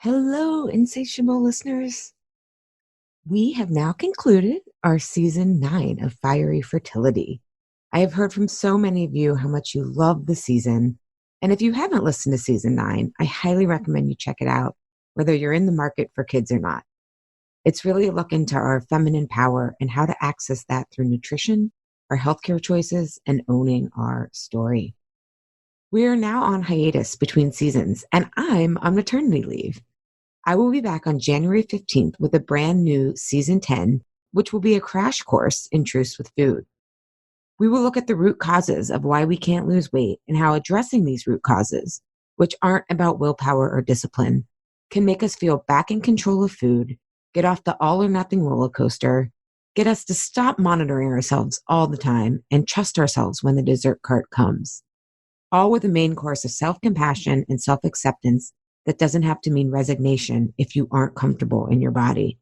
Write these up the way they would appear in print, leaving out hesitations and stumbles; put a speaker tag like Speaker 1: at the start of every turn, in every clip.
Speaker 1: Hello, insatiable listeners. We have now concluded our season 9 of Fiery Fertility. I have heard from so many of you how much you love the season. And if you haven't listened to season 9, I highly recommend you check it out, whether you're in the market for kids or not. It's really a look into our feminine power and how to access that through nutrition, our healthcare choices, and owning our story. We are now on hiatus between seasons, and I'm on maternity leave. I will be back on January 15th with a brand new season 10, which will be a crash course in truths with food. We will look at the root causes of why we can't lose weight and how addressing these root causes, which aren't about willpower or discipline, can make us feel back in control of food, get off the all or nothing roller coaster, get us to stop monitoring ourselves all the time, and trust ourselves when the dessert cart comes. All with a main course of self-compassion and self-acceptance that doesn't have to mean resignation if you aren't comfortable in your body.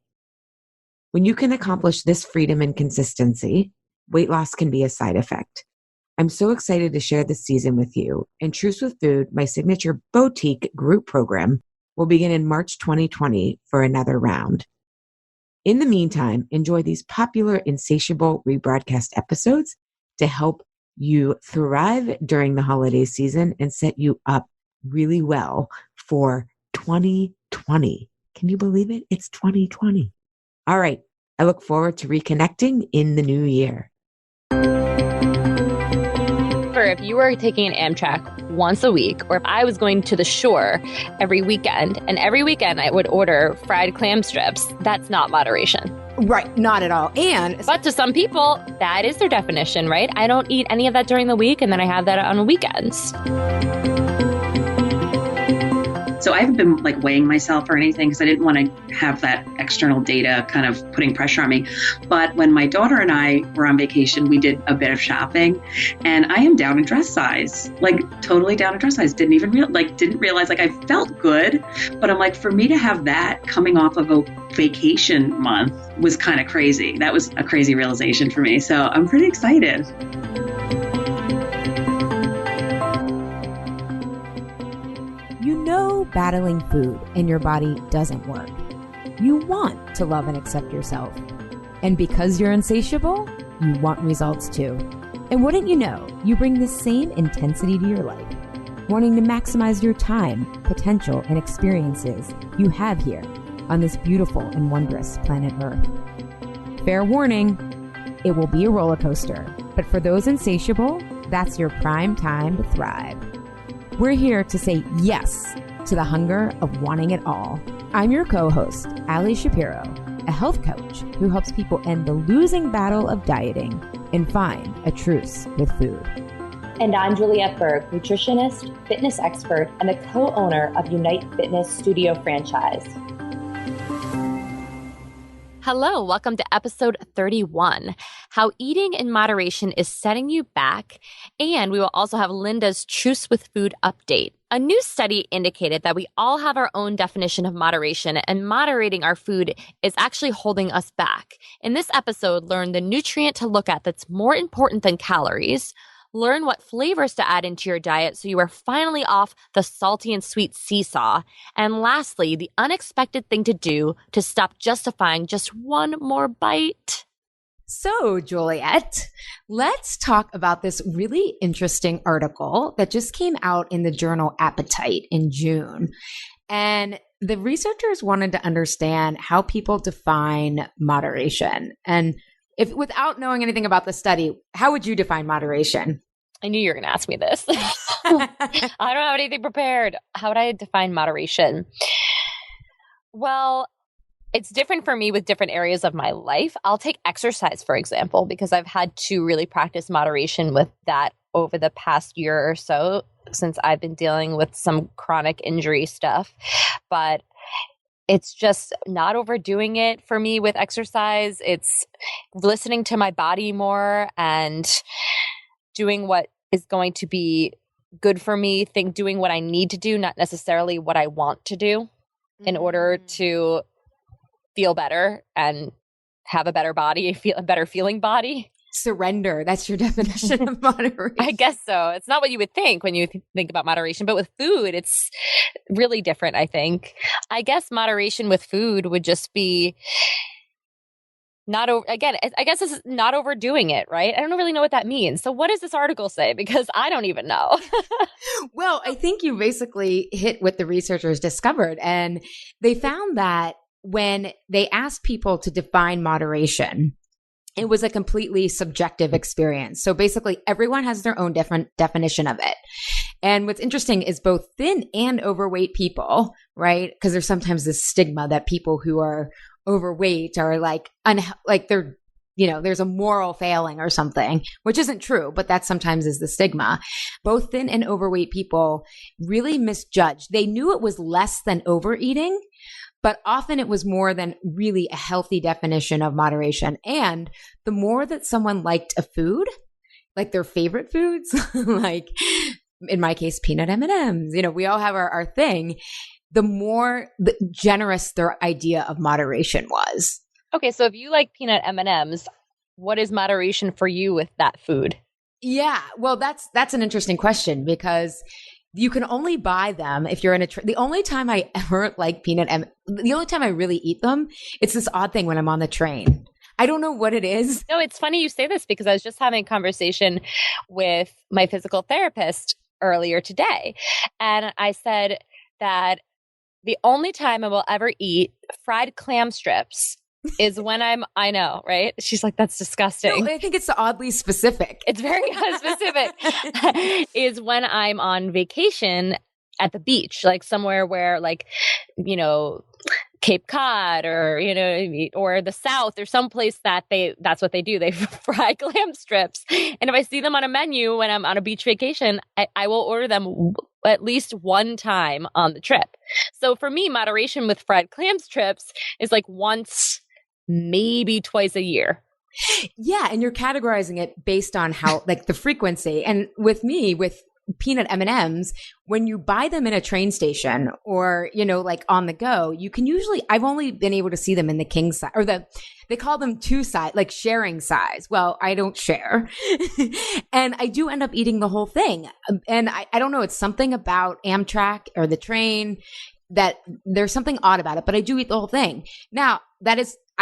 Speaker 1: When you can accomplish this freedom and consistency, weight loss can be a side effect. I'm so excited to share this season with you. And Truths with Food, my signature boutique group program, will begin in March 2020 for another round. In the meantime, enjoy these popular Insatiable rebroadcast episodes to help you thrive during the holiday season and set you up really well for 2020. Can you believe it? It's 2020. All right. I look forward to reconnecting in the new year.
Speaker 2: If you were taking an Amtrak once a week, or if I was going to the shore every weekend, and every weekend I would order fried clam strips, that's not moderation.
Speaker 3: Right, not at all.
Speaker 2: But to some people, that is their definition, right? I don't eat any of that during the week, and then I have that on weekends.
Speaker 4: So I haven't been weighing myself or anything because I didn't want to have that external data kind of putting pressure on me. But when my daughter and I were on vacation, we did a bit of shopping, and I am down in dress size, totally down in dress size. Didn't realize I felt good, but I'm for me to have that coming off of a vacation month was kind of crazy. That was a crazy realization for me. So I'm pretty excited.
Speaker 3: Battling food in your body doesn't work. You want to love and accept yourself. And because you're insatiable, you want results too. And wouldn't you know, you bring the same intensity to your life, wanting to maximize your time, potential, and experiences you have here on this beautiful and wondrous planet Earth. Fair warning, it will be a roller coaster, but for those insatiable, that's your prime time to thrive. We're here to say yes to the hunger of wanting it all. I'm your co-host, Ali Shapiro, a health coach who helps people end the losing battle of dieting and find a truce with food.
Speaker 5: And I'm Juliette Berg, nutritionist, fitness expert, and the co-owner of Unite Fitness Studio franchise.
Speaker 2: Hello, welcome to episode 31, How Eating in Moderation is Setting You Back, and we will also have Linda's Truce with Food update. A new study indicated that we all have our own definition of moderation, and moderating our food is actually holding us back. In this episode, learn the nutrient to look at that's more important than calories, learn what flavors to add into your diet so you are finally off the salty and sweet seesaw. And lastly, the unexpected thing to do to stop justifying just one more bite.
Speaker 3: So, Juliette, let's talk about this really interesting article that just came out in the journal Appetite in June. And the researchers wanted to understand how people define moderation. And without knowing anything about the study, how would you define moderation?
Speaker 2: I knew you were going to ask me this. I don't have anything prepared. How would I define moderation? Well, it's different for me with different areas of my life. I'll take exercise, for example, because I've had to really practice moderation with that over the past year or so since I've been dealing with some chronic injury stuff. But it's just not overdoing it for me with exercise. It's listening to my body more and doing what is going to be good for me, doing what I need to do, not necessarily what I want to do in order to feel better and have a better body, feel a better feeling body.
Speaker 3: surrender. That's your definition of moderation.
Speaker 2: I guess so. It's not what you would think when you think about moderation, but with food, it's really different, I think. I guess moderation with food would just be I guess this is not overdoing it, right? I don't really know what that means. So what does this article say? Because I don't even know.
Speaker 3: Well, I think you basically hit what the researchers discovered. And they found that when they asked people to define moderation, it was a completely subjective experience. So basically, everyone has their own different definition of it. And what's interesting is both thin and overweight people, right? Because there's sometimes this stigma that people who are overweight are they're, there's a moral failing or something, which isn't true, but that sometimes is the stigma. Both thin and overweight people really misjudged. They knew it was less than overeating, but often it was more than really a healthy definition of moderation. And the more that someone liked a food, like their favorite foods, like in my case, peanut M&Ms, we all have our thing, the more generous their idea of moderation was.
Speaker 2: Okay, so if you like peanut M&Ms, what is moderation for you with that food?
Speaker 3: Yeah, well, that's an interesting question because you can only buy them if you're in the only time I ever like the only time I really eat them, it's this odd thing when I'm on the train. I don't know what it is.
Speaker 2: No, it's funny you say this because I was just having a conversation with my physical therapist earlier today. And I said that the only time I will ever eat fried clam strips is when I know, right? She's like, that's disgusting.
Speaker 3: No, I think it's oddly specific.
Speaker 2: It's very specific. Is when I'm on vacation at the beach, like somewhere where Cape Cod or the South or someplace that's what they do. They fry clam strips. And if I see them on a menu when I'm on a beach vacation, I will order them at least one time on the trip. So for me, moderation with fried clam strips is like once, maybe twice a year.
Speaker 3: Yeah. And you're categorizing it based on how, like the frequency. And with me, with peanut M&Ms, when you buy them in a train station or, like on the go, you can usually, I've only been able to see them in the king size or they call them two size, like sharing size. Well, I don't share. And I do end up eating the whole thing. And I don't know, it's something about Amtrak or the train that there's something odd about it, but I do eat the whole thing. Now,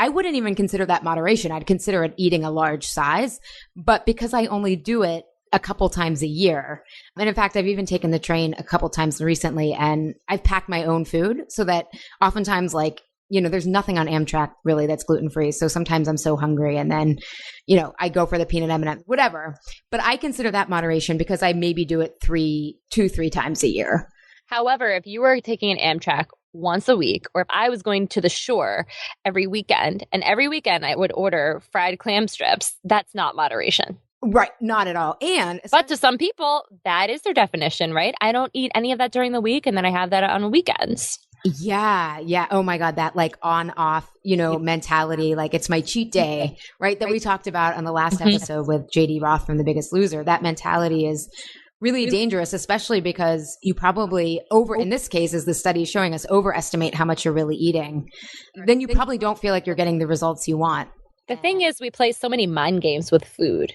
Speaker 3: I wouldn't even consider that moderation. I'd consider it eating a large size, but because I only do it a couple times a year. And in fact, I've even taken the train a couple times recently and I've packed my own food so that oftentimes there's nothing on Amtrak really that's gluten-free. So sometimes I'm so hungry and then, I go for the peanut M&M, whatever. But I consider that moderation because I maybe do it 3 times a year.
Speaker 2: However, if you were taking an Amtrak once a week, or if I was going to the shore every weekend, and every weekend I would order fried clam strips, that's not moderation.
Speaker 3: Right. Not at all. But
Speaker 2: to some people, that is their definition, right? I don't eat any of that during the week and then I have that on weekends.
Speaker 3: Yeah. Yeah. Oh my God. That on off, mentality, like it's my cheat day, right? That we talked about on the last episode with JD Roth from The Biggest Loser. That mentality is really dangerous, especially because you probably in this case, as the study is showing us, overestimate how much you're really eating. Then you probably don't feel like you're getting the results you want.
Speaker 2: The thing is, we play so many mind games with food.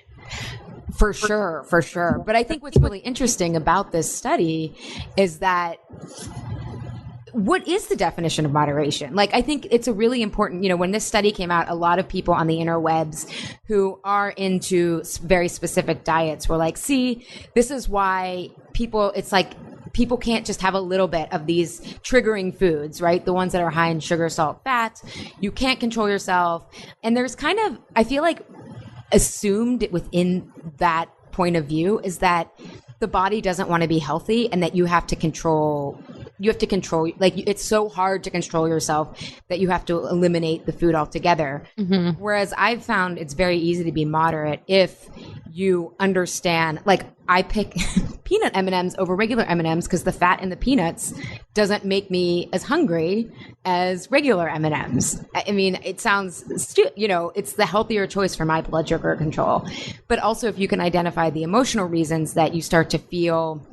Speaker 3: For sure. But I think what's really interesting about this study is that what is the definition of moderation? Like, I think it's a really important, when this study came out, a lot of people on the interwebs who are into very specific diets were like, see, this is why people can't just have a little bit of these triggering foods, right? The ones that are high in sugar, salt, fat. You can't control yourself. And there's kind of, I feel like assumed within that point of view is that the body doesn't want to be healthy and that you have to control, like it's so hard to control yourself that you have to eliminate the food altogether. Mm-hmm. Whereas I've found it's very easy to be moderate if you understand, like I pick peanut M&Ms over regular M&Ms because the fat in the peanuts doesn't make me as hungry as regular M&Ms. I mean, it sounds, it's the healthier choice for my blood sugar control. But also if you can identify the emotional reasons that you start to feel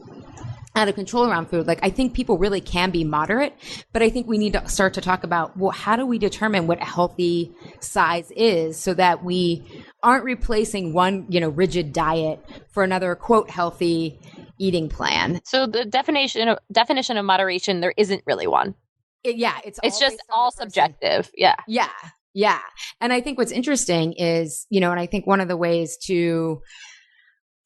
Speaker 3: out of control around food. Like, I think people really can be moderate, but I think we need to start to talk about, well, how do we determine what a healthy size is so that we aren't replacing one, rigid diet for another, quote, healthy eating plan.
Speaker 2: So the definition of moderation, there isn't really one.
Speaker 3: It's
Speaker 2: just all subjective. Yeah.
Speaker 3: Yeah. Yeah. And I think what's interesting is, and I think one of the ways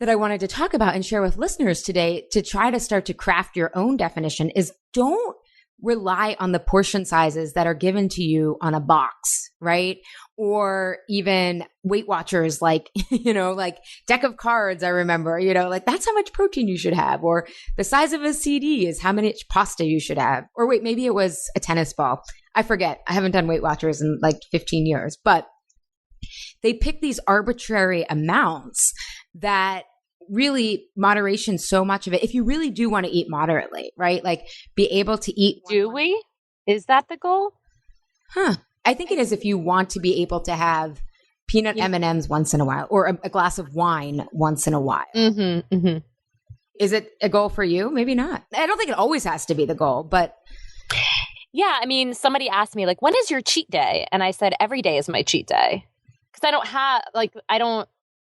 Speaker 3: that I wanted to talk about and share with listeners today to try to start to craft your own definition is don't rely on the portion sizes that are given to you on a box, right? Or even Weight Watchers, like, like deck of cards, I remember, like that's how much protein you should have, or the size of a CD is how much pasta you should have. Or wait, maybe it was a tennis ball. I forget. I haven't done Weight Watchers in like 15 years, but they pick these arbitrary amounts that really moderation, so much of it, if you really do want to eat moderately, right? Like be able to eat.
Speaker 2: Do we? Is that the goal?
Speaker 3: I think it is if you want to be able to have peanut M&Ms once in a while or a glass of wine once in a while.
Speaker 2: Mm-hmm, mm-hmm.
Speaker 3: Is it a goal for you? Maybe not. I don't think it always has to be the goal, but.
Speaker 2: Yeah. I mean, somebody asked me like, when is your cheat day? And I said, every day is my cheat day. Because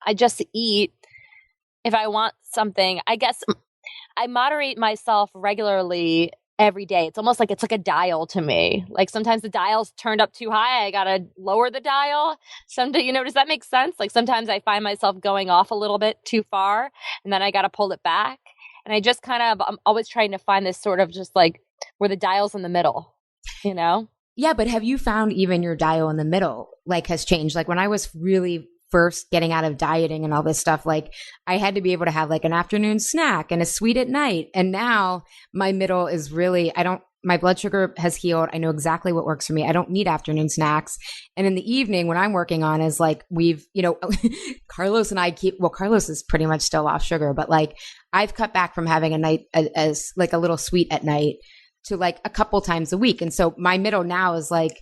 Speaker 2: I just eat. If I want something, I guess I moderate myself regularly every day. It's almost like it's like a dial to me. Like sometimes the dial's turned up too high. I got to lower the dial. Sometimes, does that make sense? Like sometimes I find myself going off a little bit too far and then I got to pull it back. And I just I'm always trying to find this sort of just like where the dial's in the middle,
Speaker 3: Yeah, but have you found even your dial in the middle like has changed? Like when I was really first getting out of dieting and all this stuff, like I had to be able to have like an afternoon snack and a sweet at night. And now my middle is really, my blood sugar has healed. I know exactly what works for me. I don't need afternoon snacks. And in the evening when I'm working on is like Carlos and I Carlos is pretty much still off sugar, but like I've cut back from having a night as like a little sweet at night to like a couple times a week. And so my middle now is like,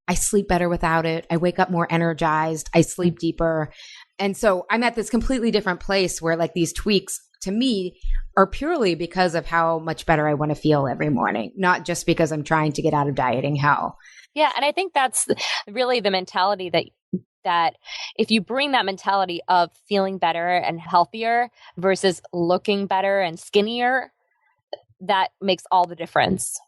Speaker 3: I sleep better without it. I wake up more energized. I sleep deeper. And so I'm at this completely different place where like these tweaks to me are purely because of how much better I want to feel every morning, not just because I'm trying to get out of dieting hell.
Speaker 2: Yeah. And I think that's really the mentality that if you bring that mentality of feeling better and healthier versus looking better and skinnier, that makes all the difference.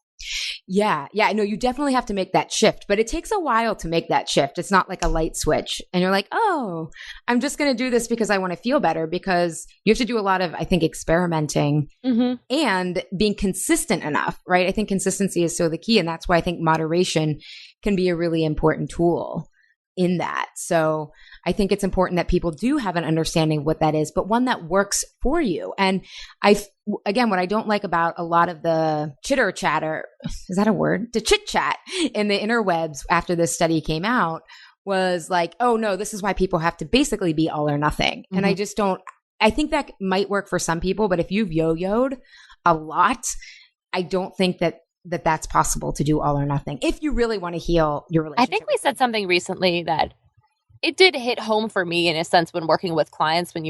Speaker 3: Yeah. No, you definitely have to make that shift, but it takes a while to make that shift. It's not like a light switch and you're like, oh, I'm just going to do this because I want to feel better, because you have to do a lot of, I think, experimenting and being consistent enough, right? I think consistency is so the key. And that's why I think moderation can be a really important tool in that. So I think it's important that people do have an understanding of what that is, but one that works for you. And again, what I don't like about a lot of the chitter chatter, is that a word? The chit chat in the interwebs after this study came out was like, oh no, this is why people have to basically be all or nothing. And I just I think that might work for some people, but if you've yo-yoed a lot, I don't think that's possible to do all or nothing if you really want to heal your relationship.
Speaker 2: I think we said something recently that it did hit home for me in a sense when working with clients, when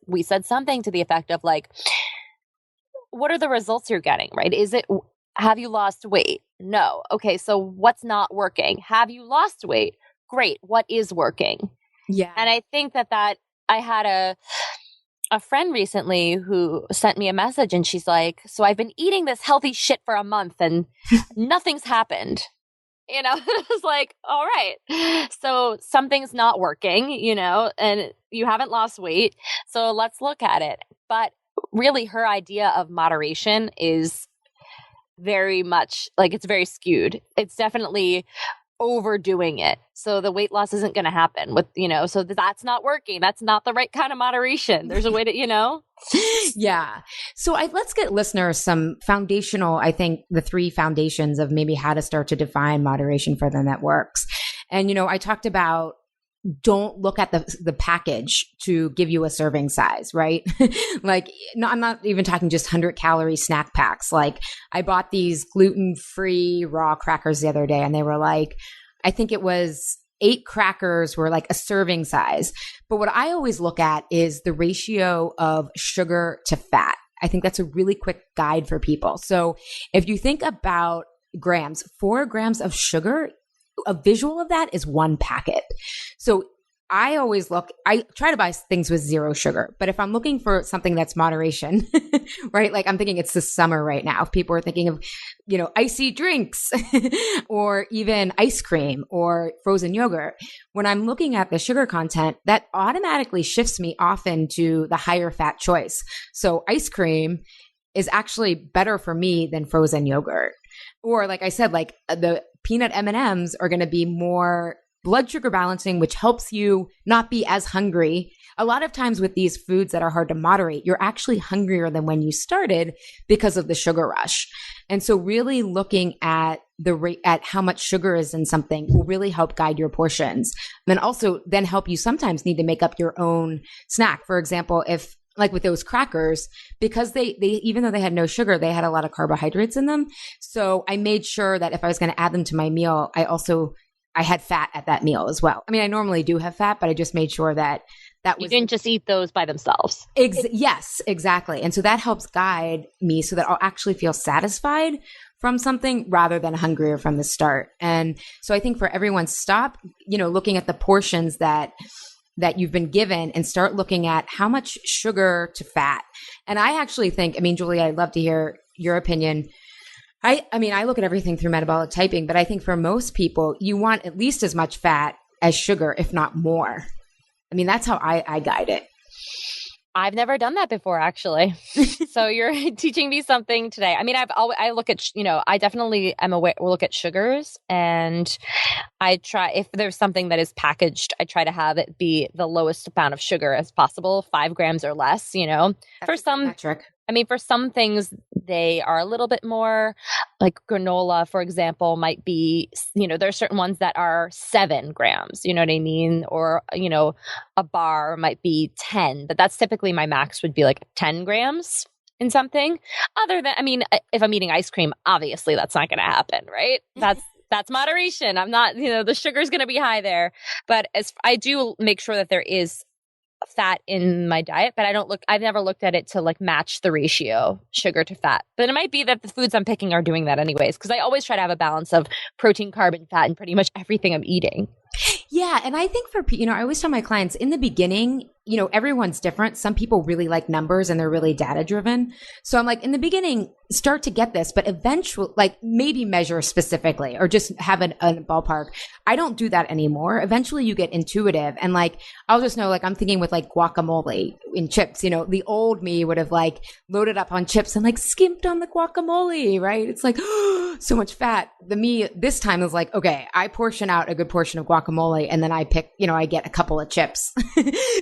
Speaker 2: we said something to the effect of like, what are the results you're getting, right? Have you lost weight? No. Okay. So what's not working? Have you lost weight? Great. What is working?
Speaker 3: Yeah.
Speaker 2: And I think that I had a friend recently who sent me a message and she's like, so I've been eating this healthy shit for a month and nothing's happened. It's like, all right, so something's not working, and you haven't lost weight. So let's look at it. But really her idea of moderation is very much like, it's very skewed. It's definitely overdoing it. So the weight loss isn't going to happen with, so that's not working. That's not the right kind of moderation. There's a way to,
Speaker 3: Yeah. So let's get listeners some foundational, I think the 3 foundations of maybe how to start to define moderation for them that works. And, I talked about don't look at the package to give you a serving size, right? Like, no, I'm not even talking just 100-calorie snack packs. Like I bought these gluten-free raw crackers the other day and they were like, I think it was 8 crackers were like a serving size. But what I always look at is the ratio of sugar to fat. I think that's a really quick guide for people. So if you think about grams, 4 grams of sugar, a visual of that is 1 packet. So I try to buy things with 0 sugar, but if I'm looking for something that's moderation, right? Like I'm thinking it's the summer right now. If people are thinking of, icy drinks or even ice cream or frozen yogurt, when I'm looking at the sugar content, that automatically shifts me often to the higher fat choice. So ice cream is actually better for me than frozen yogurt. Or like I said, like the peanut M&Ms are going to be more blood sugar balancing, which helps you not be as hungry. A lot of times with these foods that are hard to moderate, you're actually hungrier than when you started because of the sugar rush. And so really looking at the rate at how much sugar is in something will really help guide your portions. And then also then help you sometimes need to make up your own snack. For example, if like with those crackers, because they even though they had no sugar, they had a lot of carbohydrates in them. So I made sure that if I was going to add them to my meal, I had fat at that meal as well. I mean, I normally do have fat, but I just made sure that was—
Speaker 2: You didn't just eat those by themselves.
Speaker 3: Yes, exactly. And so that helps guide me so that I'll actually feel satisfied from something rather than hungrier from the start. And so I think for everyone, stop, looking at the portions that you've been given and start looking at how much sugar to fat. And I actually think, Julie, I'd love to hear your opinion. I look at everything through metabolic typing, but I think for most people, you want at least as much fat as sugar, if not more. That's how I guide it.
Speaker 2: I've never done that before, actually. So you're teaching me something today. I look at, I definitely am aware, we'll look at sugars, and I try, if there's something that is packaged, I try to have it be the lowest amount of sugar as possible, 5 grams or less,
Speaker 3: That's
Speaker 2: for some
Speaker 3: metric.
Speaker 2: For some things, they are a little bit more, like granola, for example, might be, there are certain ones that are 7 grams, you know what I mean? Or, a bar might be 10, but that's typically my max would be like 10 grams in something. Other than, if I'm eating ice cream, obviously that's not going to happen, right? That's moderation. I'm not, the sugar's going to be high there. But I do make sure that there is fat in my diet, but I've never looked at it to like match the ratio sugar to fat. But it might be that the foods I'm picking are doing that anyways, because I always try to have a balance of protein, carb, and fat in pretty much everything I'm eating.
Speaker 3: Yeah. And I think I always tell my clients in the beginning, everyone's different. Some people really like numbers and they're really data driven. So I'm like, in the beginning, start to get this, but eventually, like maybe measure specifically or just have a ballpark. I don't do that anymore. Eventually you get intuitive and like, I'll just know, like I'm thinking with like guacamole in chips, the old me would have like loaded up on chips and like skimped on the guacamole, right? It's like, so much fat. The me this time is like, okay, I portion out a good portion of guacamole and then I pick, I get a couple of chips.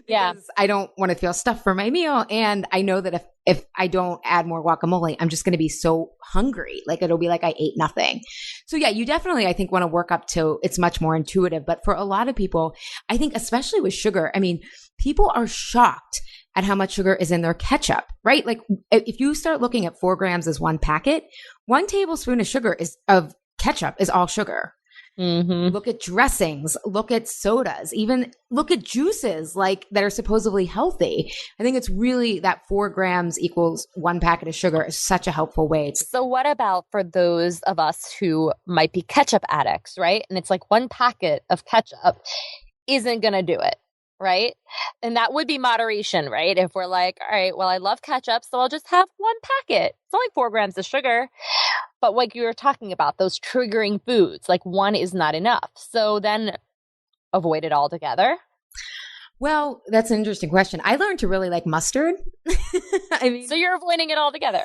Speaker 2: Yeah.
Speaker 3: I don't want to feel stuffed for my meal. And I know that if I don't add more guacamole, I'm just going to be so hungry. Like it'll be like I ate nothing. So yeah, you definitely, I think, want to work up to it's much more intuitive. But for a lot of people, I think especially with sugar, people are shocked at how much sugar is in their ketchup, right? Like if you start looking at 4 grams as 1 packet, 1 tablespoon of ketchup is all sugar.
Speaker 2: Mm-hmm.
Speaker 3: Look at dressings, look at sodas, even look at juices like that are supposedly healthy. I think it's really that 4 grams equals 1 packet of sugar is such a helpful way.
Speaker 2: So what about for those of us who might be ketchup addicts, right? And it's like 1 packet of ketchup isn't going to do it, right? And that would be moderation, right? If we're like, all right, well, I love ketchup, so I'll just have 1 packet. It's only 4 grams of sugar. But like you were talking about, those triggering foods, like 1 is not enough. So then avoid it altogether.
Speaker 3: Well, that's an interesting question. I learned to really like mustard.
Speaker 2: So you're avoiding it altogether.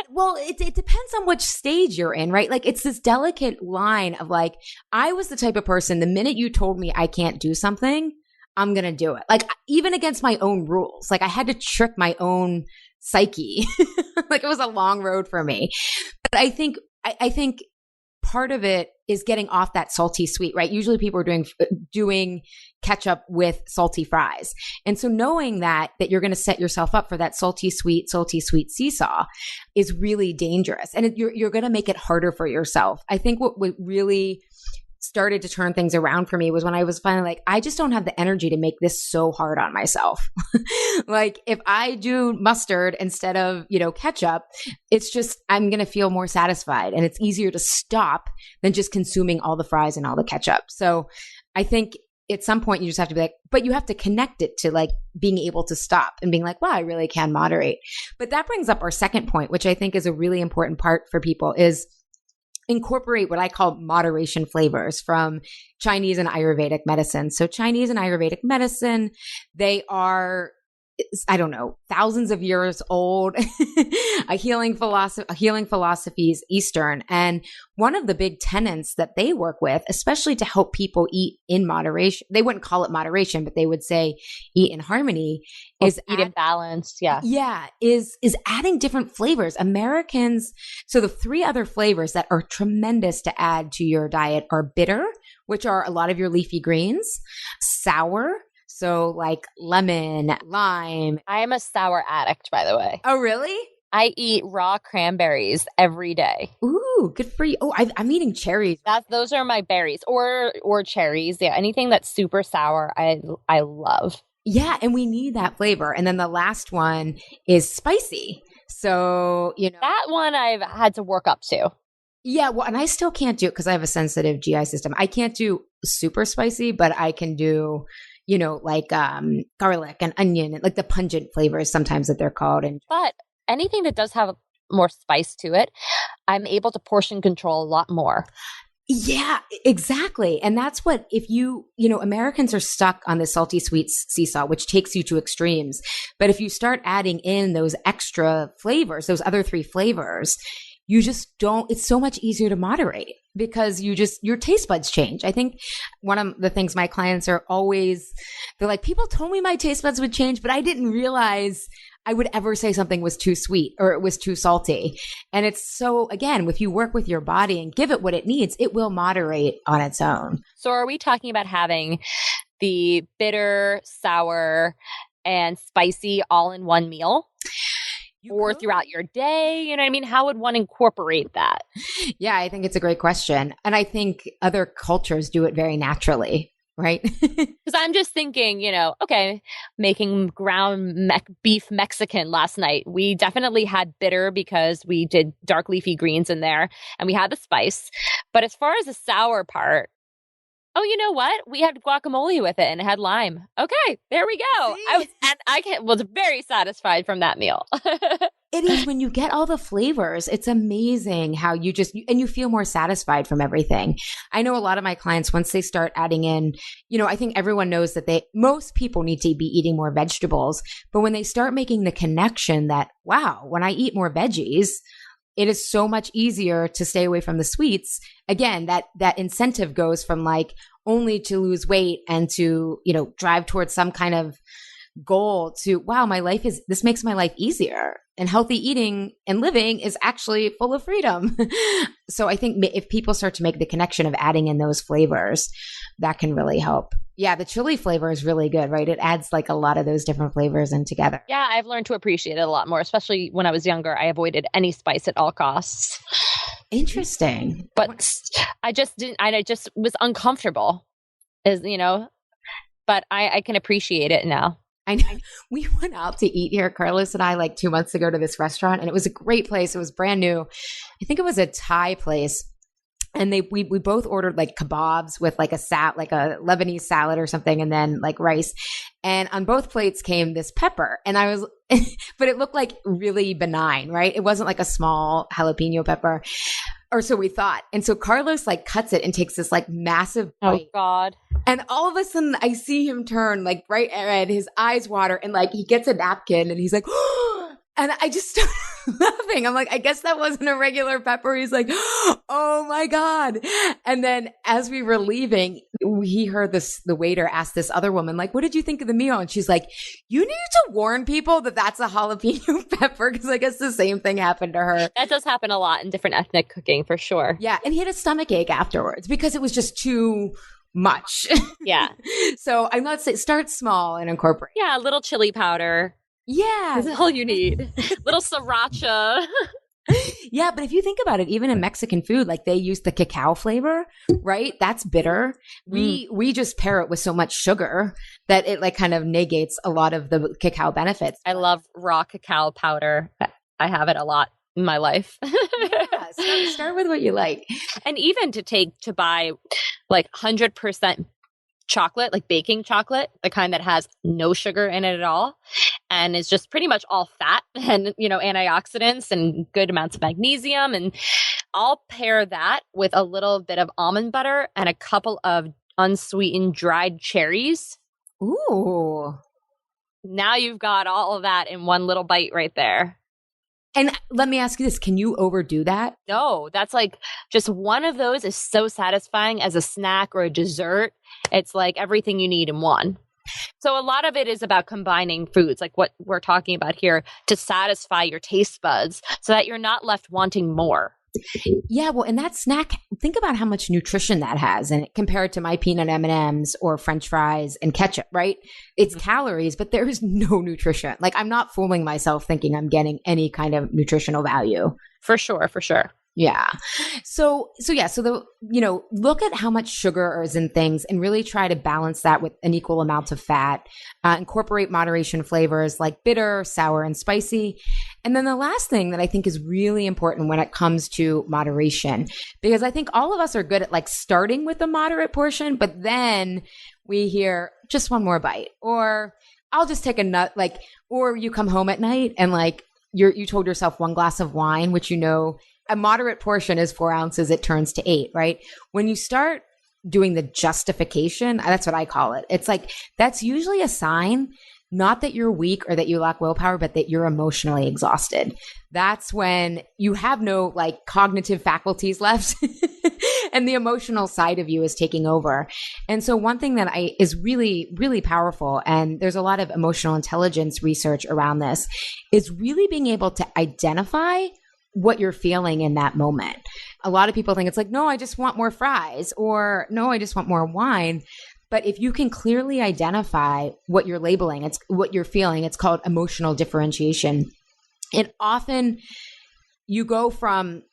Speaker 3: Well, it depends on which stage you're in, right? Like it's this delicate line of like, I was the type of person, the minute you told me I can't do something, I'm going to do it. Like even against my own rules, like I had to trick my own psyche. Like it was a long road for me. But I think part of it is getting off that salty sweet, right? Usually people are doing ketchup with salty fries. And so knowing that you're going to set yourself up for that salty sweet seesaw is really dangerous. And you're going to make it harder for yourself. I think what really started to turn things around for me was when I was finally like, I just don't have the energy to make this so hard on myself. Like if I do mustard instead of, ketchup, it's just, I'm going to feel more satisfied, and it's easier to stop than just consuming all the fries and all the ketchup. So I think at some point you just have to be like, but you have to connect it to like being able to stop and being like, wow, I really can moderate. But that brings up our second point, which I think is a really important part for people, is incorporate what I call moderation flavors from Chinese and Ayurvedic medicine. So Chinese and Ayurvedic medicine, they are, I don't know, thousands of years old, a healing philosophy is Eastern. And one of the big tenets that they work with, especially to help people eat in moderation, they wouldn't call it moderation, but they would say eat in harmony, is
Speaker 2: eat in balance. Yeah.
Speaker 3: Yeah. Is adding different flavors. Americans. So the three other flavors that are tremendous to add to your diet are bitter, which are a lot of your leafy greens, sour, so like lemon, lime.
Speaker 2: I am a sour addict, by the way.
Speaker 3: Oh, really?
Speaker 2: I eat raw cranberries every day.
Speaker 3: Ooh, good for you. Oh, I'm eating cherries.
Speaker 2: Those are my berries, or cherries. Yeah, anything that's super sour, I love.
Speaker 3: Yeah, and we need that flavor. And then the last one is spicy. So,
Speaker 2: that one I've had to work up to.
Speaker 3: Yeah, well, and I still can't do it because I have a sensitive GI system. I can't do super spicy, but I can do like garlic and onion and like the pungent flavors sometimes that they're called.
Speaker 2: But anything that does have more spice to it, I'm able to portion control a lot more.
Speaker 3: Yeah, exactly. And that's what, if Americans are stuck on the salty sweets seesaw, which takes you to extremes. But if you start adding in those extra flavors, those other three flavors, you just don't, it's so much easier to moderate because your taste buds change. I think one of the things my clients are always, they're like, people told me my taste buds would change, but I didn't realize I would ever say something was too sweet or it was too salty. And it's so, again, if you work with your body and give it what it needs, it will moderate on its own.
Speaker 2: So are we talking about having the bitter, sour, and spicy all in one meal? Or throughout your day? You know what I mean? How would one incorporate that?
Speaker 3: Yeah, I think it's a great question. And I think other cultures do it very naturally, right?
Speaker 2: Because I'm just thinking, okay, making ground beef Mexican last night. We definitely had bitter because we did dark leafy greens in there and we had the spice. But as far as the sour part, oh, you know what? We had guacamole with it and it had lime. Okay, there we go. I was very satisfied from that meal.
Speaker 3: It is, when you get all the flavors, it's amazing how you feel more satisfied from everything. I know a lot of my clients, once they start adding in, I think everyone knows that most people need to be eating more vegetables, but when they start making the connection that, wow, when I eat more veggies, it is so much easier to stay away from the sweets. Again, that incentive goes from like only to lose weight and to, drive towards some kind of goal to, wow, this makes my life easier. And healthy eating and living is actually full of freedom. So I think if people start to make the connection of adding in those flavors, that can really help. Yeah, the chili flavor is really good, right? It adds like a lot of those different flavors in together.
Speaker 2: Yeah, I've learned to appreciate it a lot more, especially when I was younger. I avoided any spice at all costs.
Speaker 3: Interesting.
Speaker 2: But I just was uncomfortable, but I can appreciate it now.
Speaker 3: I know. We went out to eat here, Carlos and I, like 2 months ago to this restaurant, and it was a great place. It was brand new. I think it was a Thai place. And we both ordered like kebabs with like a Lebanese salad or something, and then like rice. And on both plates came this pepper. And I was, but it looked like really benign, right? It wasn't like a small jalapeno pepper. Or so we thought. And so Carlos like cuts it and takes this like massive bite.
Speaker 2: Oh God.
Speaker 3: And all of a sudden I see him turn like bright red, his eyes water, and like he gets a napkin and he's like, and I just started laughing. I'm like, I guess that wasn't a regular pepper. He's like, oh my God. And then as we were leaving, he heard the waiter ask this other woman, like, what did you think of the meal? And she's like, you need to warn people that that's a jalapeno pepper, because I guess the same thing happened to her.
Speaker 2: That does happen a lot in different ethnic cooking for sure.
Speaker 3: Yeah. And he had a stomach ache afterwards because it was just too much.
Speaker 2: Yeah.
Speaker 3: So I'm not saying start small and incorporate.
Speaker 2: Yeah. A little chili powder.
Speaker 3: Yeah.
Speaker 2: That's all you need. Little sriracha.
Speaker 3: Yeah, but if you think about it, even in Mexican food, like they use the cacao flavor, right? That's bitter. We just pair it with so much sugar that it like kind of negates a lot of the cacao benefits.
Speaker 2: I love raw cacao powder. I have it a lot in my life.
Speaker 3: Yeah, start with what you like.
Speaker 2: And even to buy like 100% chocolate, like baking chocolate, the kind that has no sugar in it at all, and is just pretty much all fat and, antioxidants and good amounts of magnesium. And I'll pair that with a little bit of almond butter and a couple of unsweetened dried cherries.
Speaker 3: Ooh.
Speaker 2: Now you've got all of that in one little bite right there.
Speaker 3: And let me ask you this, can you overdo that?
Speaker 2: No, that's like just one of those is so satisfying as a snack or a dessert. It's like everything you need in one. So a lot of it is about combining foods, like what we're talking about here, to satisfy your taste buds so that you're not left wanting more.
Speaker 3: Yeah, well, and that snack, think about how much nutrition that has, and compared to my peanut M&Ms or French fries and ketchup, right? It's calories, but there is no nutrition. Like I'm not fooling myself thinking I'm getting any kind of nutritional value.
Speaker 2: For sure, for sure.
Speaker 3: Yeah. So look at how much sugar is in things and really try to balance that with an equal amount of fat. Incorporate moderation flavors like bitter, sour, and spicy. And then the last thing that I think is really important when it comes to moderation, because I think all of us are good at like starting with a moderate portion, but then we hear just one more bite, or I'll just take a nut, like, or you come home at night and like you told yourself one glass of wine, which a moderate portion is 4 ounces, it turns to 8, right? When you start doing the justification, that's what I call it. It's like, that's usually a sign, not that you're weak or that you lack willpower, but that you're emotionally exhausted. That's when you have no like cognitive faculties left and the emotional side of you is taking over. And so one thing that is really, really powerful, and there's a lot of emotional intelligence research around this, is really being able to identify what you're feeling in that moment. A lot of people think it's like, no, I just want more fries, or no, I just want more wine. But if you can clearly identify what you're labeling, it's what you're feeling, it's called emotional differentiation. And often you go from,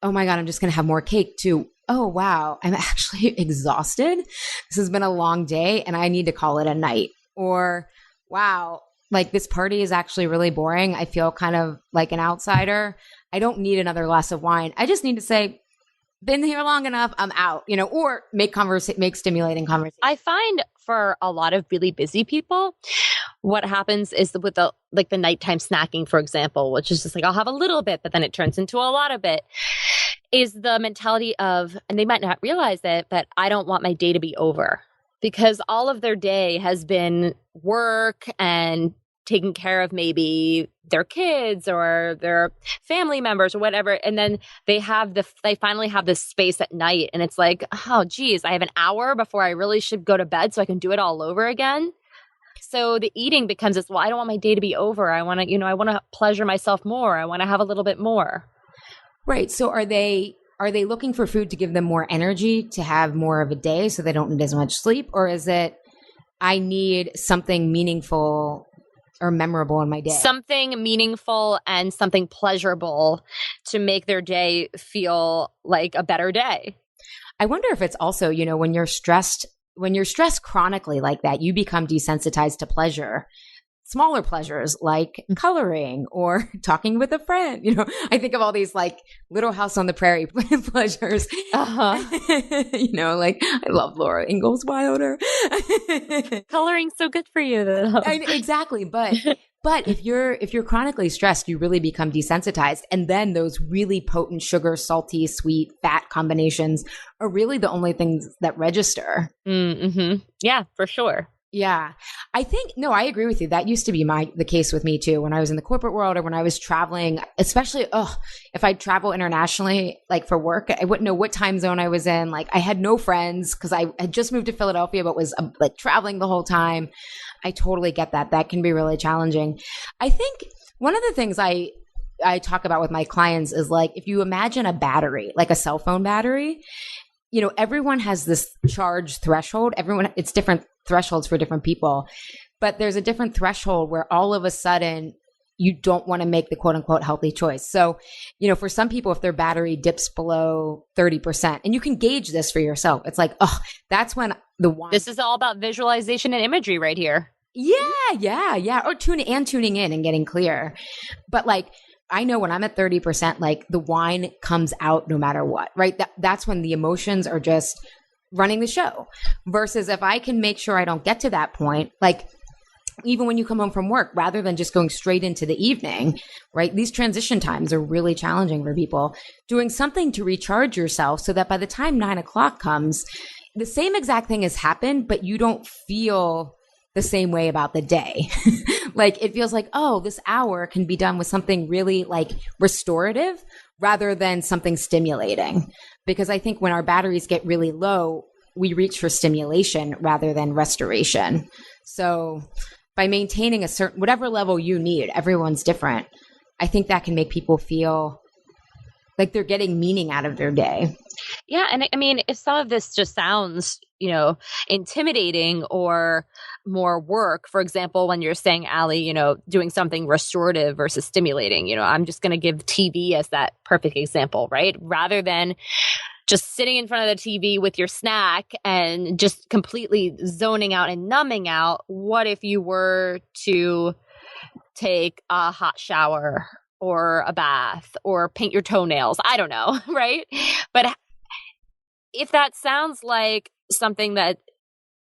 Speaker 3: oh my God, I'm just going to have more cake, to, oh wow, I'm actually exhausted. This has been a long day and I need to call it a night. Or, wow, like this party is actually really boring. I feel kind of like an outsider. I don't need another glass of wine. I just need to say, been here long enough, I'm out, or make stimulating conversation.
Speaker 2: I find for a lot of really busy people, what happens is with the nighttime snacking, for example, which is just like, I'll have a little bit, but then it turns into a lot of it, is the mentality of, and they might not realize it, but I don't want my day to be over, because all of their day has been work and taking care of maybe their kids or their family members or whatever. And then they finally have this space at night. And it's like, oh, geez, I have an hour before I really should go to bed so I can do it all over again. So the eating becomes this, well, I don't want my day to be over. I want to, I want to pleasure myself more. I want to have a little bit more.
Speaker 3: Right. So are they looking for food to give them more energy, to have more of a day so they don't need as much sleep? Or is it, I need something meaningful or memorable in my day?
Speaker 2: Something meaningful and something pleasurable to make their day feel like a better day.
Speaker 3: I wonder if it's also, when you're stressed chronically like that, you become desensitized to pleasure. Smaller pleasures like coloring or talking with a friend. I think of all these like Little House on the Prairie pleasures. Like I love Laura Ingalls Wilder.
Speaker 2: Coloring's so good for you, though.
Speaker 3: Exactly, but if you're chronically stressed, you really become desensitized, and then those really potent sugar, salty, sweet, fat combinations are really the only things that register.
Speaker 2: Mm-hmm. Yeah, for sure.
Speaker 3: Yeah. I agree with you. That used to be the case with me too. When I was in the corporate world or when I was traveling, especially, if I'd travel internationally, like for work, I wouldn't know what time zone I was in. Like I had no friends because I had just moved to Philadelphia, but was like traveling the whole time. I totally get that. That can be really challenging. I think one of the things I talk about with my clients is like, if you imagine a battery, like a cell phone battery, everyone has this charge threshold. It's different thresholds for different people, but there's a different threshold where all of a sudden you don't want to make the quote unquote healthy choice. So, for some people, if their battery dips below 30%, and you can gauge this for yourself, it's like, oh, that's when the wine.
Speaker 2: This is all about visualization and imagery right here.
Speaker 3: Yeah. Or tuning in and getting clear. But like, I know when I'm at 30%, like the wine comes out no matter what, right? That's when the emotions are just running the show. Versus if I can make sure I don't get to that point, like even when you come home from work, rather than just going straight into the evening, right? These transition times are really challenging for people. Doing something to recharge yourself so that by the time 9 o'clock comes, the same exact thing has happened, but you don't feel the same way about the day. Like it feels like, oh, this hour can be done with something really like restorative rather than something stimulating. Because I think when our batteries get really low, we reach for stimulation rather than restoration. So by maintaining a certain, whatever level you need, everyone's different. I think that can make people feel like they're getting meaning out of their day.
Speaker 2: Yeah. And I mean, if some of this just sounds, intimidating or more work, for example, when you're saying, Allie, doing something restorative versus stimulating, I'm just going to give TV as that perfect example, right? Rather than just sitting in front of the TV with your snack and just completely zoning out and numbing out. What if you were to take a hot shower or a bath or paint your toenails? I don't know, right? But if that sounds like something that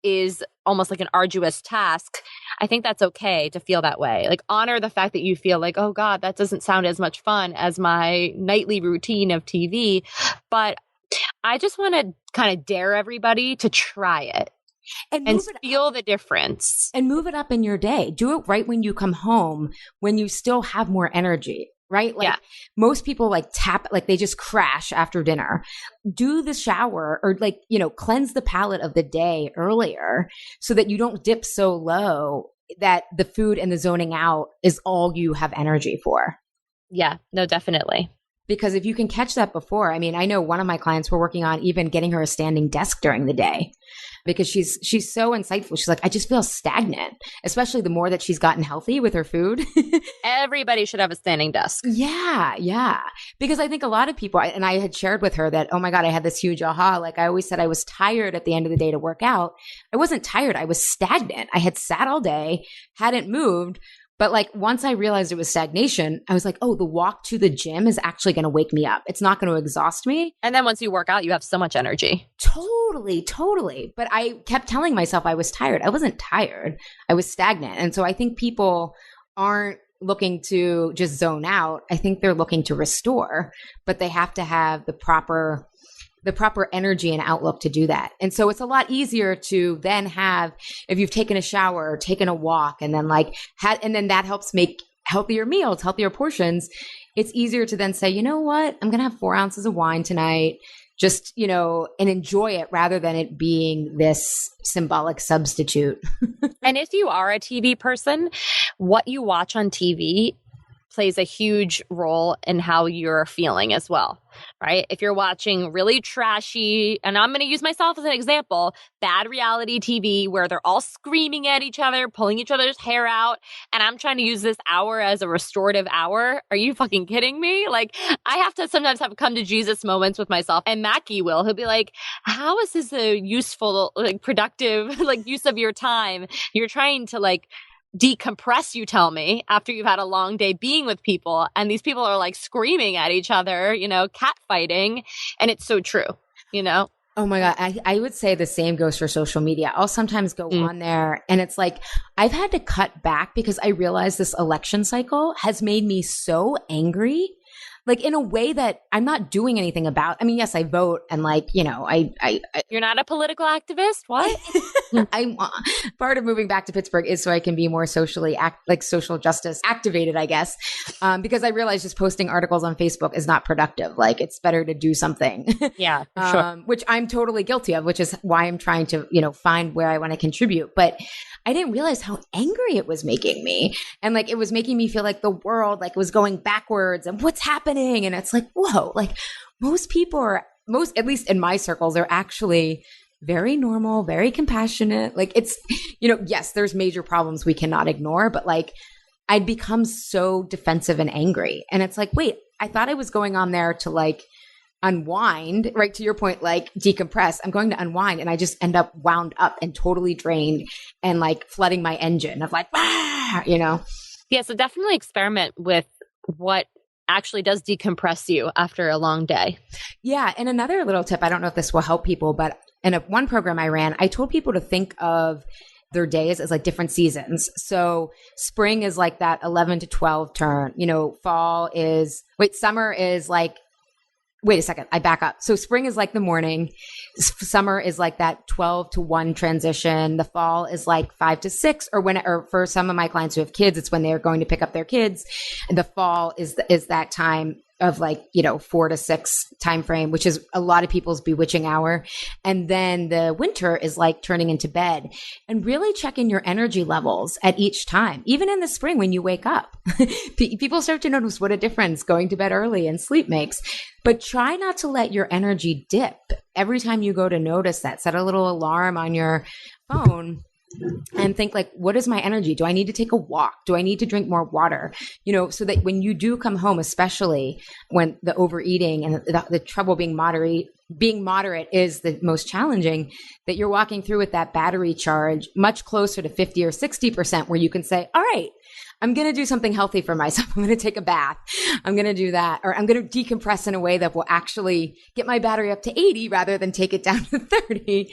Speaker 2: is almost like an arduous task, I think that's okay to feel that way. Like honor the fact that you feel like, oh God, that doesn't sound as much fun as my nightly routine of TV. But I just want to kind of dare everybody to try it and feel the difference.
Speaker 3: And move it up in your day. Do it right when you come home, when you still have more energy, right? Like most people like they just crash after dinner. Do the shower or cleanse the palate of the day earlier so that you don't dip so low that the food and the zoning out is all you have energy for.
Speaker 2: Yeah, no, definitely.
Speaker 3: Because if you can catch that before, I mean, I know one of my clients were working on even getting her a standing desk during the day because she's so insightful. She's like, I just feel stagnant, especially the more that she's gotten healthy with her food.
Speaker 2: Everybody should have a standing desk.
Speaker 3: Yeah. Because I think a lot of people, and I had shared with her that, oh my God, I had this huge aha. Like I always said, I was tired at the end of the day to work out. I wasn't tired. I was stagnant. I had sat all day, hadn't moved. But like once I realized it was stagnation, I was like, oh, the walk to the gym is actually going to wake me up. It's not going to exhaust me.
Speaker 2: And then once you work out, you have so much energy.
Speaker 3: Totally. But I kept telling myself I was tired. I wasn't tired. I was stagnant. And so I think people aren't looking to just zone out. I think they're looking to restore, but they have to have the proper energy and outlook to do that. And so it's a lot easier to then have, if you've taken a shower or taken a walk and then and then that helps make healthier meals, healthier portions. It's easier to then say, you know what, I'm going to have 4 ounces of wine tonight, just, and enjoy it rather than it being this symbolic substitute.
Speaker 2: And if you are a TV person, what you watch on TV plays a huge role in how you're feeling as well, right? If you're watching really trashy, and I'm going to use myself as an example, bad reality TV where they're all screaming at each other, pulling each other's hair out, and I'm trying to use this hour as a restorative hour. Are you fucking kidding me? Like, I have to sometimes have come to Jesus moments with myself, and Mackie he'll be like, how is this a useful, productive, use of your time? You're trying to decompress, you tell me, after you've had a long day being with people, and these people are screaming at each other, cat fighting, and it's so true,
Speaker 3: Oh my God. I would say the same goes for social media. I'll sometimes go on there and it's like, I've had to cut back because I realize this election cycle has made me so angry. In a way that I'm not doing anything about. I mean, yes, I vote and
Speaker 2: You're not a political activist? What?
Speaker 3: I'm part of moving back to Pittsburgh is so I can be more socially social justice activated, I guess. Because I realize just posting articles on Facebook is not productive. It's better to do something.
Speaker 2: Yeah, sure.
Speaker 3: Which I'm totally guilty of, which is why I'm trying to, find where I want to contribute. But I didn't realize how angry it was making me. And it was making me feel like the world was going backwards and what's happening. And it's whoa, most people at least in my circles, are actually very normal, very compassionate. It's, yes, there's major problems we cannot ignore, but I'd become so defensive and angry. And it's like, wait, I thought I was going on there to like unwind, right? To your point, like decompress. I'm going to unwind and I just end up wound up and totally drained and like flooding my engine of like, you know?
Speaker 2: Yeah. So definitely experiment with what actually does decompress you after a long day.
Speaker 3: Yeah. And another little tip, I don't know if this will help people, but in one program I ran, I told people to think of their days as like different seasons. So spring is like that 11 to 12 turn, you know, summer is like, wait a second, I back up. So spring is like the morning. Summer is like that 12 to 1 transition. The fall is like 5 to 6, or for some of my clients who have kids, it's when they're going to pick up their kids. And the fall is that time of like, 4 to 6 time frame, which is a lot of people's bewitching hour. And then the winter is like turning into bed, and really check in your energy levels at each time. Even in the spring, when you wake up, people start to notice what a difference going to bed early and sleep makes. But try not to let your energy dip every time you go to notice that. Set a little alarm on your phone and think like, what is my energy? Do I need to take a walk? Do I need to drink more water? So that when you do come home, especially when the overeating and the trouble being moderate is the most challenging, that you're walking through with that battery charge much closer to 50 or 60%, where you can say, all right, I'm going to do something healthy for myself. I'm going to take a bath. I'm going to do that. Or I'm going to decompress in a way that will actually get my battery up to 80 rather than take it down to 30.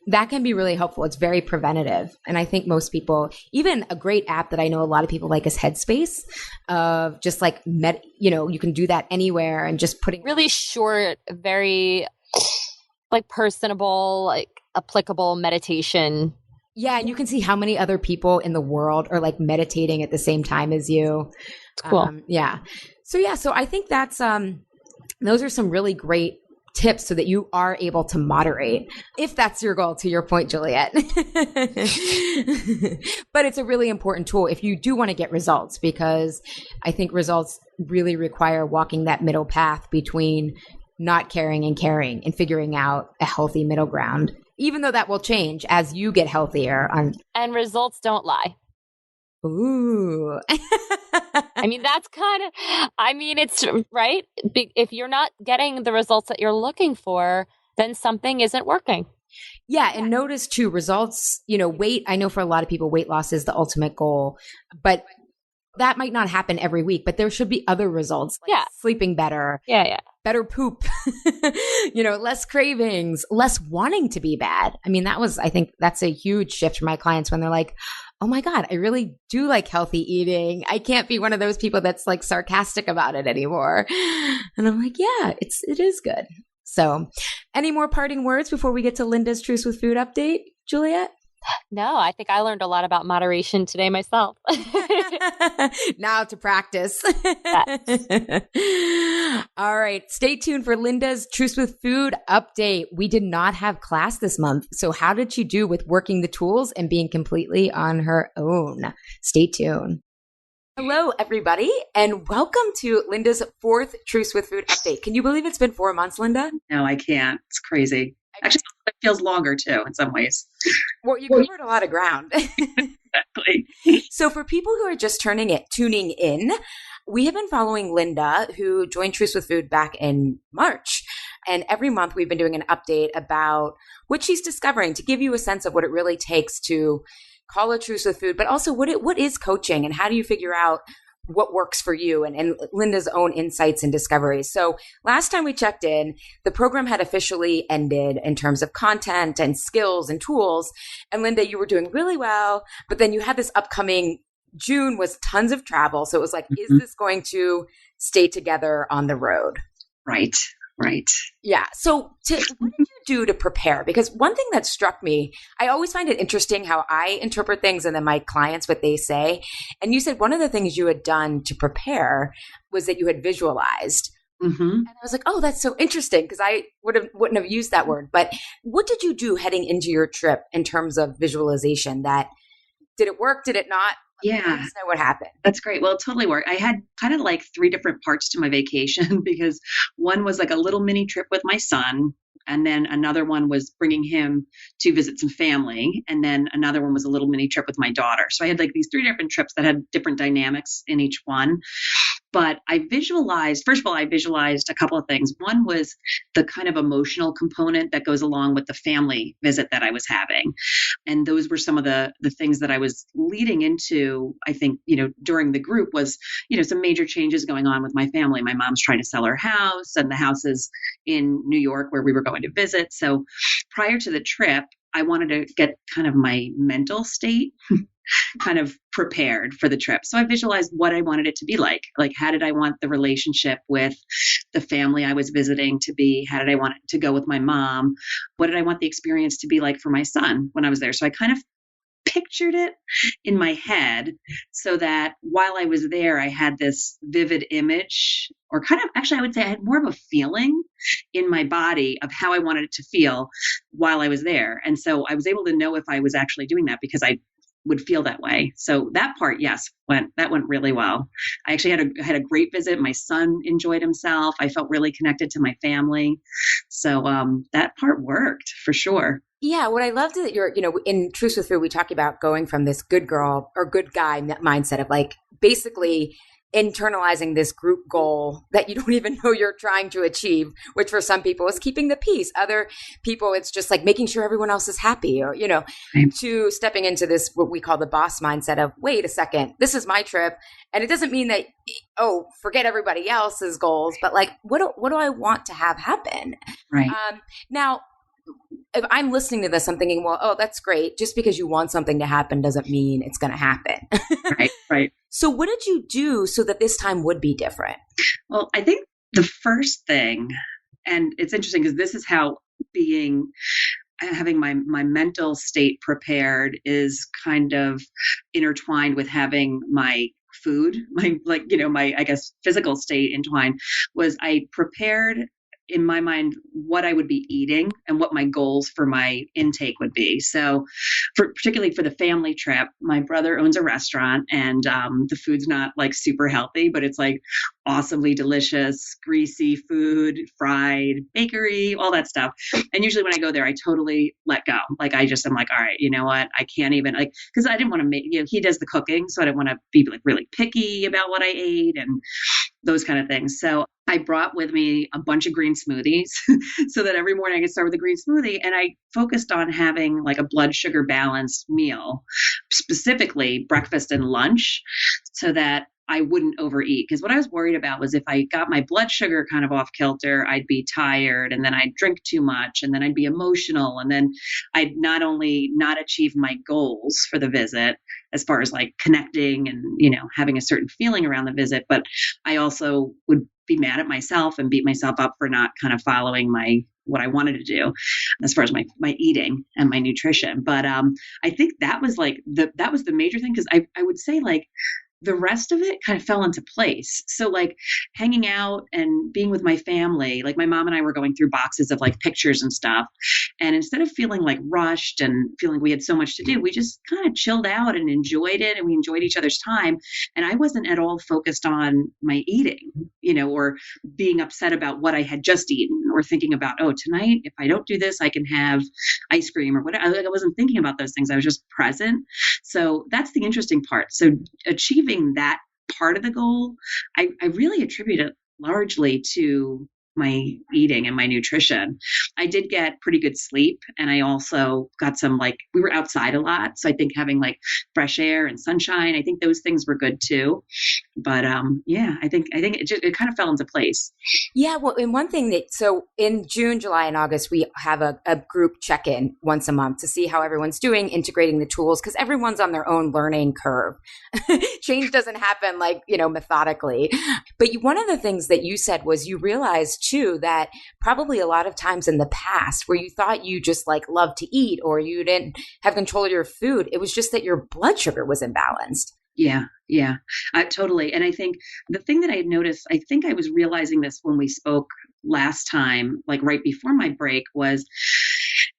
Speaker 3: That can be really helpful. It's very preventative. And I think most people, even a great app that I know a lot of people like is Headspace, of just like, you can do that anywhere and just putting
Speaker 2: really short, very like personable, like applicable meditation.
Speaker 3: Yeah, and you can see how many other people in the world are like meditating at the same time as you.
Speaker 2: Cool.
Speaker 3: So I think that's those are some really great tips so that you are able to moderate, if that's your goal, to your point, Juliet. But it's a really important tool if you do want to get results, because I think results really require walking that middle path between not caring and caring, and figuring out a healthy middle ground, even though that will change as you get healthier.
Speaker 2: And results don't lie.
Speaker 3: Ooh.
Speaker 2: I mean, it's right. If you're not getting the results that you're looking for, then something isn't working.
Speaker 3: Yeah. And notice too, results, weight. I know for a lot of people, weight loss is the ultimate goal, but that might not happen every week, but there should be other results, like sleeping better.
Speaker 2: Yeah.
Speaker 3: Better poop, less cravings, less wanting to be bad. I mean, I think that's a huge shift for my clients when they're like, oh my God, I really do like healthy eating. I can't be one of those people that's like sarcastic about it anymore. And I'm like, yeah, it is good. So any more parting words before we get to Linda's Truths with Food update, Juliet?
Speaker 2: No, I think I learned a lot about moderation today myself.
Speaker 3: Now to practice. All right. Stay tuned for Linda's Truths with Food update. We did not have class this month. So how did she do with working the tools and being completely on her own? Stay tuned. Hello, everybody, and welcome to Linda's 4th Truths with Food update. Can you believe it's been 4 months, Linda?
Speaker 4: No, I can't. It's crazy. Actually, it feels longer too in some ways.
Speaker 3: Well, you covered a lot of ground.
Speaker 4: Exactly.
Speaker 3: So for people who are just tuning in, we have been following Linda, who joined Truths with Food back in March. And every month we've been doing an update about what she's discovering, to give you a sense of what it really takes to call it Truths with Food, but also what is coaching and how do you figure out what works for you, and Linda's own insights and discoveries. So last time we checked in, the program had officially ended in terms of content and skills and tools. And Linda, you were doing really well, but then you had this upcoming June was tons of travel. So it was like, is this going to stay together on the road?
Speaker 4: Right.
Speaker 3: Yeah. So what did you do to prepare? Because one thing that struck me, I always find it interesting how I interpret things and then my clients, what they say. And you said one of the things you had done to prepare was that you had visualized. Mm-hmm. And I was like, oh, that's so interesting, because I wouldn't have used that word. But what did you do heading into your trip in terms of visualization? Did it work? Did it not?
Speaker 4: Yeah.
Speaker 3: Let us know what happened.
Speaker 4: That's great. Well, it totally worked. I had kind of like 3 different parts to my vacation, because one was like a little mini trip with my son. And then another one was bringing him to visit some family. And then another one was a little mini trip with my daughter. So I had like these 3 different trips that had different dynamics in each one. But first of all, I visualized a couple of things. One was the kind of emotional component that goes along with the family visit that I was having. And those were some of the things that I was leading into, I think, during the group was, some major changes going on with my family. My mom's trying to sell her house, and the house is in New York where we were going to visit. So prior to the trip, I wanted to get kind of my mental state kind of prepared for the trip. So I visualized what I wanted it to be like. Like, how did I want the relationship with the family I was visiting to be? How did I want it to go with my mom? What did I want the experience to be like for my son when I was there? So I kind of pictured it in my head so that while I was there, I had this vivid image, or kind of, actually, I would say I had more of a feeling in my body of how I wanted it to feel while I was there. And so I was able to know if I was actually doing that because I would feel that way. So that part, yes, went really well. I actually had a great visit. My son enjoyed himself. I felt really connected to my family. So that part worked for sure.
Speaker 3: Yeah, what I loved is that you're, in Truth with Food, we talk about going from this good girl or good guy mindset of like basically internalizing this group goal that you don't even know you're trying to achieve, which for some people is keeping the peace. Other people, it's just like making sure everyone else is happy, or, to stepping into this, what we call the boss mindset of, wait a second, this is my trip. And it doesn't mean that, forget everybody else's goals, but like, what do I want to have happen?
Speaker 4: Right.
Speaker 3: Now, if I'm listening to this, I'm thinking, well, oh, that's great. Just because you want something to happen doesn't mean it's going to happen.
Speaker 4: Right.
Speaker 3: So what did you do so that this time would be different?
Speaker 4: Well, I think the first thing, and it's interesting because this is how having my mental state prepared is kind of intertwined with having my food, my I guess physical state entwined, was I prepared in my mind what I would be eating and what my goals for my intake would be. So particularly for the family trip, my brother owns a restaurant, and the food's not like super healthy, but it's like awesomely delicious, greasy food, fried bakery, all that stuff. And usually when I go there, I totally let go. Like I'm like, all right, you know what? I can't even because I didn't want to make, he does the cooking. So I didn't want to be like really picky about what I ate and those kind of things. So I brought with me a bunch of green smoothies so that every morning I could start with a green smoothie. And I focused on having like a blood sugar balanced meal, specifically breakfast and lunch, so that I wouldn't overeat. Because what I was worried about was if I got my blood sugar kind of off kilter, I'd be tired, and then I'd drink too much, and then I'd be emotional, and then I'd not only not achieve my goals for the visit as far as like connecting and, having a certain feeling around the visit, but I also would be mad at myself and beat myself up for not kind of following what I wanted to do as far as my eating and my nutrition. But I think that was like that was the major thing, because I would say like the rest of it kind of fell into place. So like hanging out and being with my family, like my mom and I were going through boxes of like pictures and stuff. And instead of feeling like rushed and feeling we had so much to do, we just kind of chilled out and enjoyed it. And we enjoyed each other's time. And I wasn't at all focused on my eating, or being upset about what I had just eaten, or thinking about, oh, tonight, if I don't do this, I can have ice cream or whatever. I wasn't thinking about those things. I was just present. So that's the interesting part. So achieving that part of the goal, I really attribute it largely to my eating and my nutrition. I did get pretty good sleep, and I also got some, we were outside a lot. So I think having like fresh air and sunshine, I think those things were good too. But yeah, I think it kind of fell into place.
Speaker 3: Yeah, well, and one thing so in June, July, and August, we have a group check-in once a month to see how everyone's doing, integrating the tools, because everyone's on their own learning curve. Change doesn't happen methodically. But one of the things that you said was you realized too that probably a lot of times in the past where you thought you just loved to eat or you didn't have control of your food, it was just that your blood sugar was imbalanced.
Speaker 4: Yeah, totally. And I think the thing that I had noticed, I think I was realizing this when we spoke last time, like right before my break, was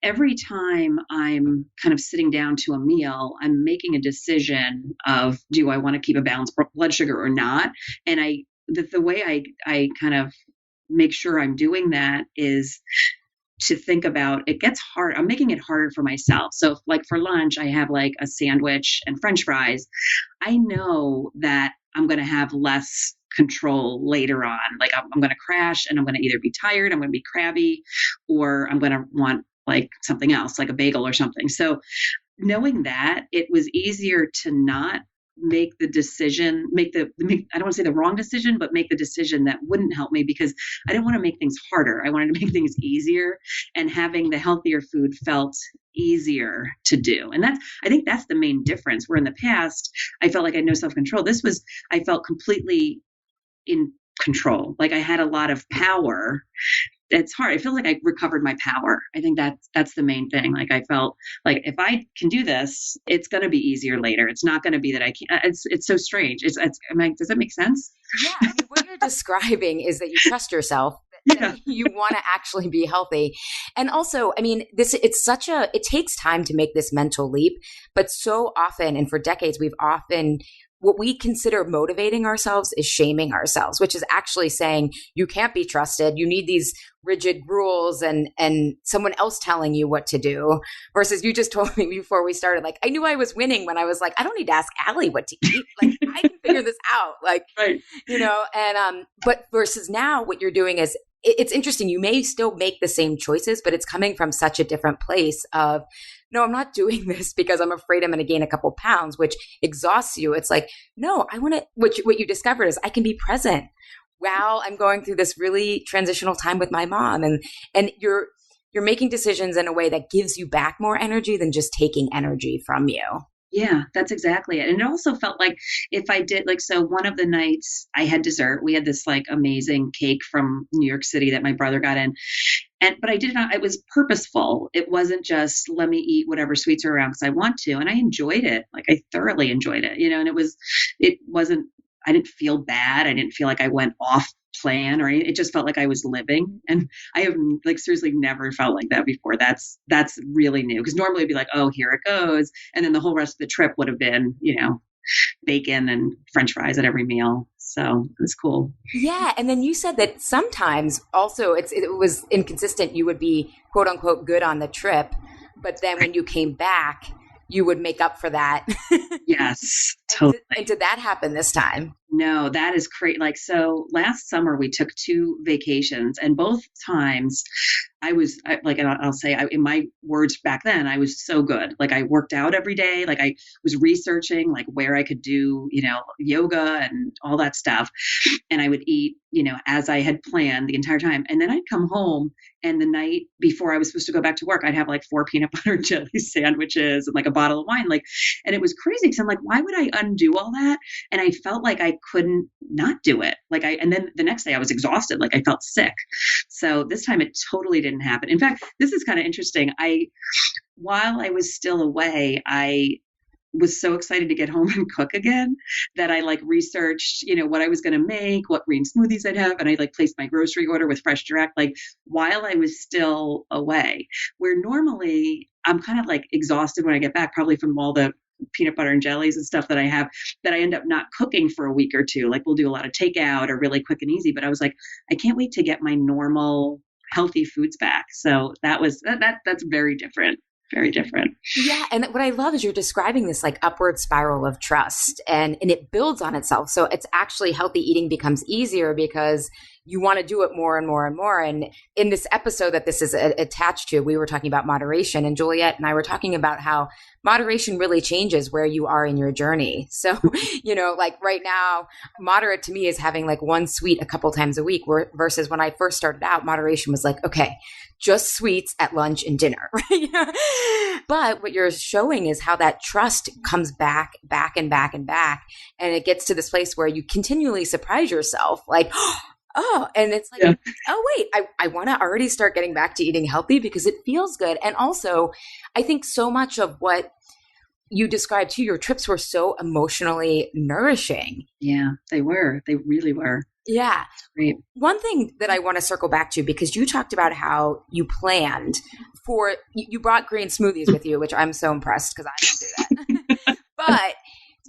Speaker 4: every time I'm kind of sitting down to a meal, I'm making a decision of, do I want to keep a balanced blood sugar or not? And the way I kind of make sure I'm doing that is to think about, it gets hard. I'm making it harder for myself. So like for lunch, I have like a sandwich and French fries. I know that I'm going to have less control later on. Like I'm going to crash and I'm going to either be tired, I'm going to be crabby, or I'm going to want like something else, like a bagel or something. So knowing that, it was easier to not make the decision, I don't want to say the wrong decision, but make the decision that wouldn't help me, because I didn't want to make things harder. I wanted to make things easier, and having the healthier food felt easier to do. And I think that's the main difference. Where in the past, I felt like I had no self-control. I felt completely in control. Like I had a lot of power. It's hard. I feel like I recovered my power. I think that's the main thing. Like I felt like if I can do this, it's going to be easier later. It's not going to be that I can't. It's so strange. Does that make sense?
Speaker 3: Yeah. I mean, what you're describing is that you trust yourself, that you want to actually be healthy. And also, I mean, it takes time to make this mental leap, but so often, and for decades, what we consider motivating ourselves is shaming ourselves, which is actually saying you can't be trusted. You need these rigid rules and someone else telling you what to do, versus you just told me before we started, like, I knew I was winning when I was like, I don't need to ask Allie what to eat. Like, I can figure this out. Like, right. But versus now what you're doing is, it's interesting. You may still make the same choices, but it's coming from such a different place of, no, I'm not doing this because I'm afraid I'm going to gain a couple pounds, which exhausts you. It's like, no, I want to, what you discovered is I can be present while I'm going through this really transitional time with my mom. And you're making decisions in a way that gives you back more energy than just taking energy from you.
Speaker 4: Yeah, that's exactly it. And it also felt like if I did, like, so one of the nights I had dessert, we had this like amazing cake from New York City that my brother got in. But I did not, it was purposeful. It wasn't just let me eat whatever sweets are around because I want to. And I enjoyed it. Like I thoroughly enjoyed it, and I didn't feel bad. I didn't feel like I went off plan or anything. It just felt like I was living. And I have like seriously never felt like that before. That's really new, because normally it'd be like, oh, here it goes. And then the whole rest of the trip would have been, bacon and French fries at every meal. So it was cool.
Speaker 3: Yeah. And then you said that sometimes also it was inconsistent. You would be quote unquote good on the trip, but then when you came back, you would make up for that.
Speaker 4: Yes, totally.
Speaker 3: And did that happen this time?
Speaker 4: No, that is great. Like, so last summer we took 2 vacations, and both times I'll say in my words back then, I was so good. Like I worked out every day. Like I was researching like where I could do, yoga and all that stuff. And I would eat, as I had planned the entire time. And then I'd come home, and the night before I was supposed to go back to work, I'd have like 4 peanut butter and jelly sandwiches and like a bottle of wine. And it was crazy because I'm like, why would I undo all that? And I felt like I couldn't not do it. And then the next day I was exhausted. Like I felt sick. So this time it totally didn't happen. In fact, this is kind of interesting. While I was still away, I was so excited to get home and cook again that I like researched, what I was going to make, what green smoothies I'd have. And I like placed my grocery order with Fresh Direct, like while I was still away, where normally I'm kind of like exhausted when I get back, probably from all the peanut butter and jellies and stuff that I have, that I end up not cooking for a week or two. Like we'll do a lot of takeout or really quick and easy. But I was like, I can't wait to get my normal healthy foods back. So that's very different. Very different.
Speaker 3: Yeah. And what I love is you're describing this like upward spiral of trust, and it builds on itself. So it's actually healthy eating becomes easier because you want to do it more and more and more. And in this episode that this is attached to, we were talking about moderation, and Juliet and I were talking about how moderation really changes where you are in your journey. So, like right now, moderate to me is having like one sweet a couple times a week, versus when I first started out, moderation was like, okay, just sweets at lunch and dinner. Right? But what you're showing is how that trust comes back and back and back. And it gets to this place where you continually surprise yourself like, oh, and it's like, oh, wait, I want to already start getting back to eating healthy because it feels good. And also, I think so much of what you described too, your trips were so emotionally nourishing.
Speaker 4: Yeah, they were. They really were.
Speaker 3: Yeah.
Speaker 4: Great.
Speaker 3: One thing that I want to circle back to, because you talked about how you planned you brought green smoothies with you, which I'm so impressed because I don't do that.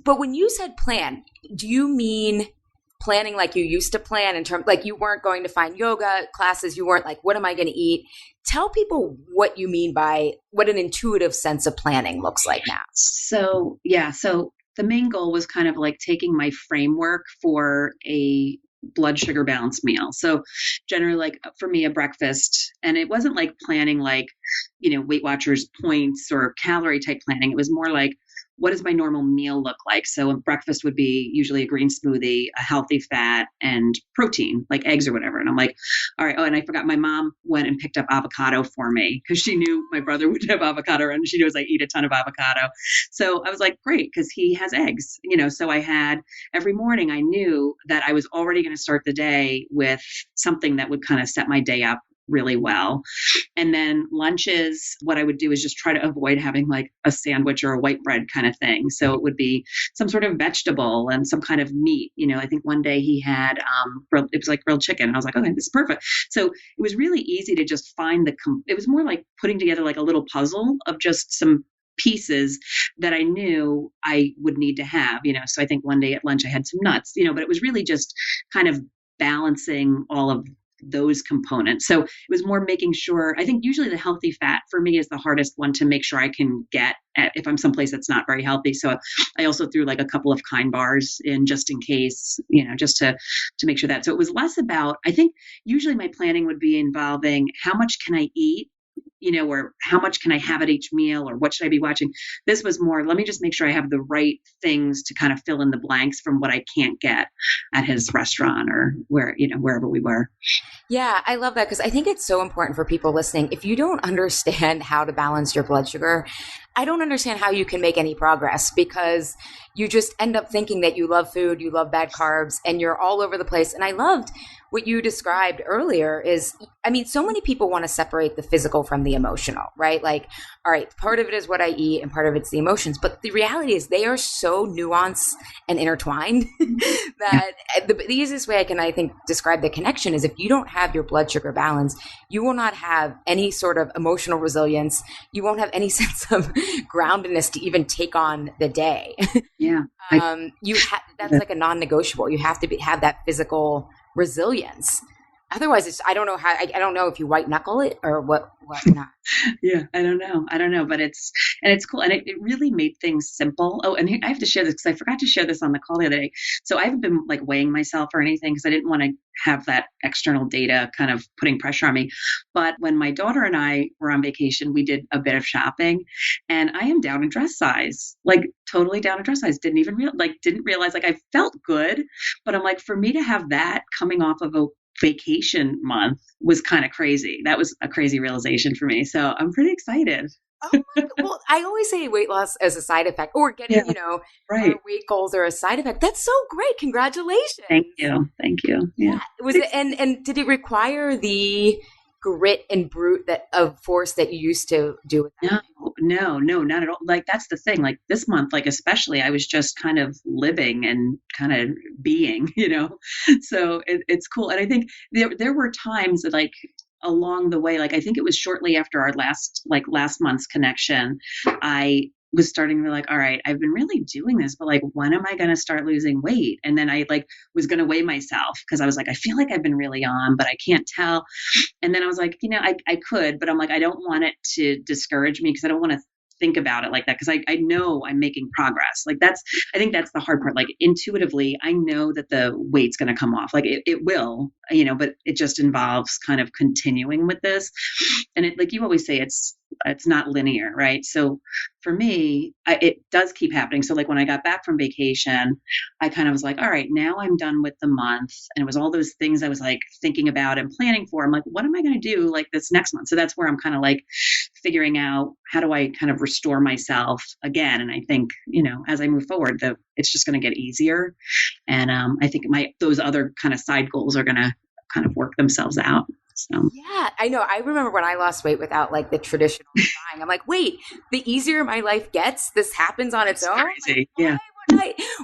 Speaker 3: But when you said plan, do you mean planning like you used to plan in terms, like you weren't going to find yoga classes. You weren't like, what am I going to eat? Tell people what you mean by what an intuitive sense of planning looks like now.
Speaker 4: So, yeah. So the main goal was kind of like taking my framework for a blood sugar balance meal. So generally, like for me, a breakfast, and it wasn't like planning like, Weight Watchers points or calorie type planning. It was more like, what does my normal meal look like? So a breakfast would be usually a green smoothie, a healthy fat, and protein, like eggs or whatever. And I'm like, all right. Oh, and I forgot, my mom went and picked up avocado for me because she knew my brother would have avocado and she knows I eat a ton of avocado. So I was like, great, because he has eggs, so I had every morning, I knew that I was already going to start the day with something that would kind of set my day up really well. And then lunches, what I would do is just try to avoid having like a sandwich or a white bread kind of thing. So it would be some sort of vegetable and some kind of meat. I think one day he had, it was like grilled chicken. And I was like, okay, this is perfect. So it was really easy to just find it was more like putting together like a little puzzle of just some pieces that I knew I would need to have, so I think one day at lunch I had some nuts, but it was really just kind of balancing all of those components. So it was more making sure, I think usually the healthy fat for me is the hardest one to make sure I can get if I'm someplace that's not very healthy. So I also threw like a couple of Kind bars in just in case, just to make sure that. So it was less about, I think usually my planning would be involving how much can I eat, or how much can I have at each meal, or what should I be watching? This was more, let me just make sure I have the right things to kind of fill in the blanks from what I can't get at his restaurant or wherever we were.
Speaker 3: Yeah, I love that because I think it's so important for people listening. If you don't understand how to balance your blood sugar, I don't understand how you can make any progress because you just end up thinking that you love food, you love bad carbs, and you're all over the place. And I loved what you described earlier is, so many people want to separate the physical from the emotional, right? Like, all right, part of it is what I eat and part of it's the emotions. But the reality is they are so nuanced and intertwined that the easiest way I think, describe the connection is if you don't have your blood sugar balance, you will not have any sort of emotional resilience. You won't have any sense of groundedness to even take on the day.
Speaker 4: Yeah.
Speaker 3: That's like a non-negotiable. You have to have that physical resilience. Otherwise, I don't know if you white knuckle it or what not.
Speaker 4: Yeah, I don't know, but it's cool. And it really made things simple. Oh, and I have to share this because I forgot to share this on the call the other day. So I haven't been like weighing myself or anything because I didn't want to have that external data kind of putting pressure on me. But when my daughter and I were on vacation, we did a bit of shopping and I am down in dress size, like totally down in dress size. Didn't realize like I felt good, but I'm like, for me to have that coming off of a vacation month was kind of crazy. That was a crazy realization for me. So I'm pretty excited.
Speaker 3: Oh my God. Well, I always say weight loss as a side effect or getting,
Speaker 4: right.
Speaker 3: Weight goals are a side effect. That's so great. Congratulations.
Speaker 4: Thank you. Yeah.
Speaker 3: Was it, and did it require the grit and brute of force that you used to do with that?
Speaker 4: No, not at all. Like, that's the thing. Like this month, like, especially I was just kind of living and kind of being, so it's cool. And I think there were times that like along the way, like, I think it was shortly after our last month's connection, I was starting to be like, all right, I've been really doing this, but like, when am I going to start losing weight? And then I like was going to weigh myself because I was like, I feel like I've been really on, but I can't tell. And then I was like, I could, but I'm like, I don't want it to discourage me because I don't want to think about it like that because I know I'm making progress. Like I think that's the hard part. Like intuitively, I know that the weight's going to come off. Like it will, but it just involves kind of continuing with this. And it, like you always say, it's not linear, right? So for me, it does keep happening. So like when I got back from vacation, I kind of was like, all right, now I'm done with the month. And it was all those things I was like thinking about and planning for. I'm like, what am I going to do like this next month? So that's where I'm kind of like figuring out how do I kind of restore myself again. And I think, as I move forward, it's just going to get easier. And I think those other kind of side goals are going to kind of work themselves out. So.
Speaker 3: Yeah, I know. I remember when I lost weight without like the traditional trying. I'm like, wait, the easier my life gets, this happens on its own.
Speaker 4: Crazy.
Speaker 3: Like,
Speaker 4: yeah.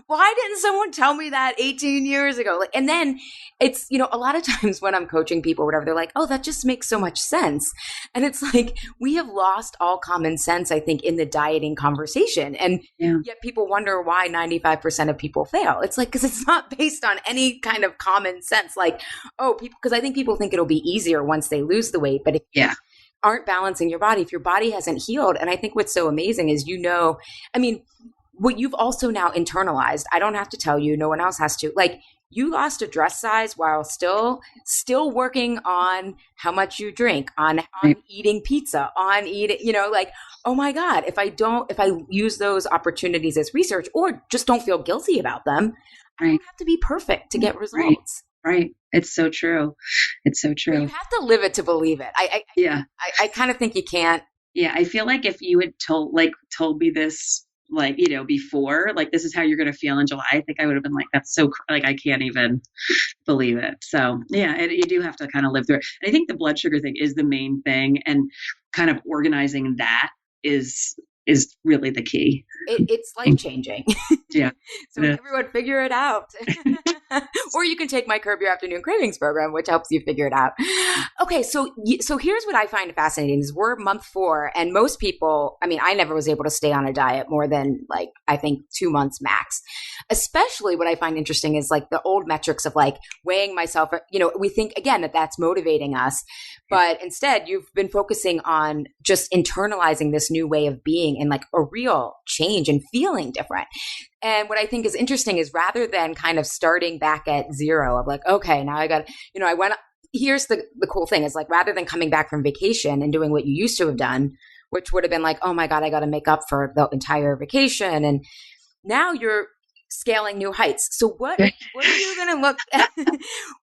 Speaker 3: why didn't someone tell me that 18 years ago? Like, and then it's, a lot of times when I'm coaching people or whatever, they're like, oh, that just makes so much sense. And it's like, we have lost all common sense, I think, in the dieting conversation. And yet people wonder why 95% of people fail. It's like, because it's not based on any kind of common sense. Like, because I think people think it'll be easier once they lose the weight, but if you aren't balancing your body, if your body hasn't healed. And I think what's so amazing is, what you've also now internalized, I don't have to tell you, no one else has to, like, you lost a dress size while still working on how much you drink, on eating pizza, on eating, like, oh my God, if I use those opportunities as research or just don't feel guilty about them, I don't have to be perfect to get results.
Speaker 4: Right. It's so true. It's so true.
Speaker 3: But you have to live it to believe it. I kind of think you can't.
Speaker 4: Yeah. I feel like if you had told me this, before, like, this is how you're going to feel in July, I think I would have been like, that's so, like, I can't even believe it. So yeah, you do have to kind of live through it. And I think the blood sugar thing is the main thing, and kind of organizing that is really the key.
Speaker 3: It's life-changing.
Speaker 4: Yeah.
Speaker 3: So everyone figure it out. Or you can take my Curb Your Afternoon Cravings program, which helps you figure it out. Okay, so here's what I find fascinating is we're month 4, and most people, I never was able to stay on a diet more than, like, I think 2 months max. Especially what I find interesting is, like, the old metrics of, like, weighing myself, we think, again, that's motivating us. But instead, you've been focusing on just internalizing this new way of being and, like, a real change and feeling different. And what I think is interesting is, rather than kind of starting back at zero of, like, okay, now I got, here's the cool thing is, like, rather than coming back from vacation and doing what you used to have done, which would have been like, oh my God, I got to make up for the entire vacation. And now you're scaling new heights. So what are you going to look at?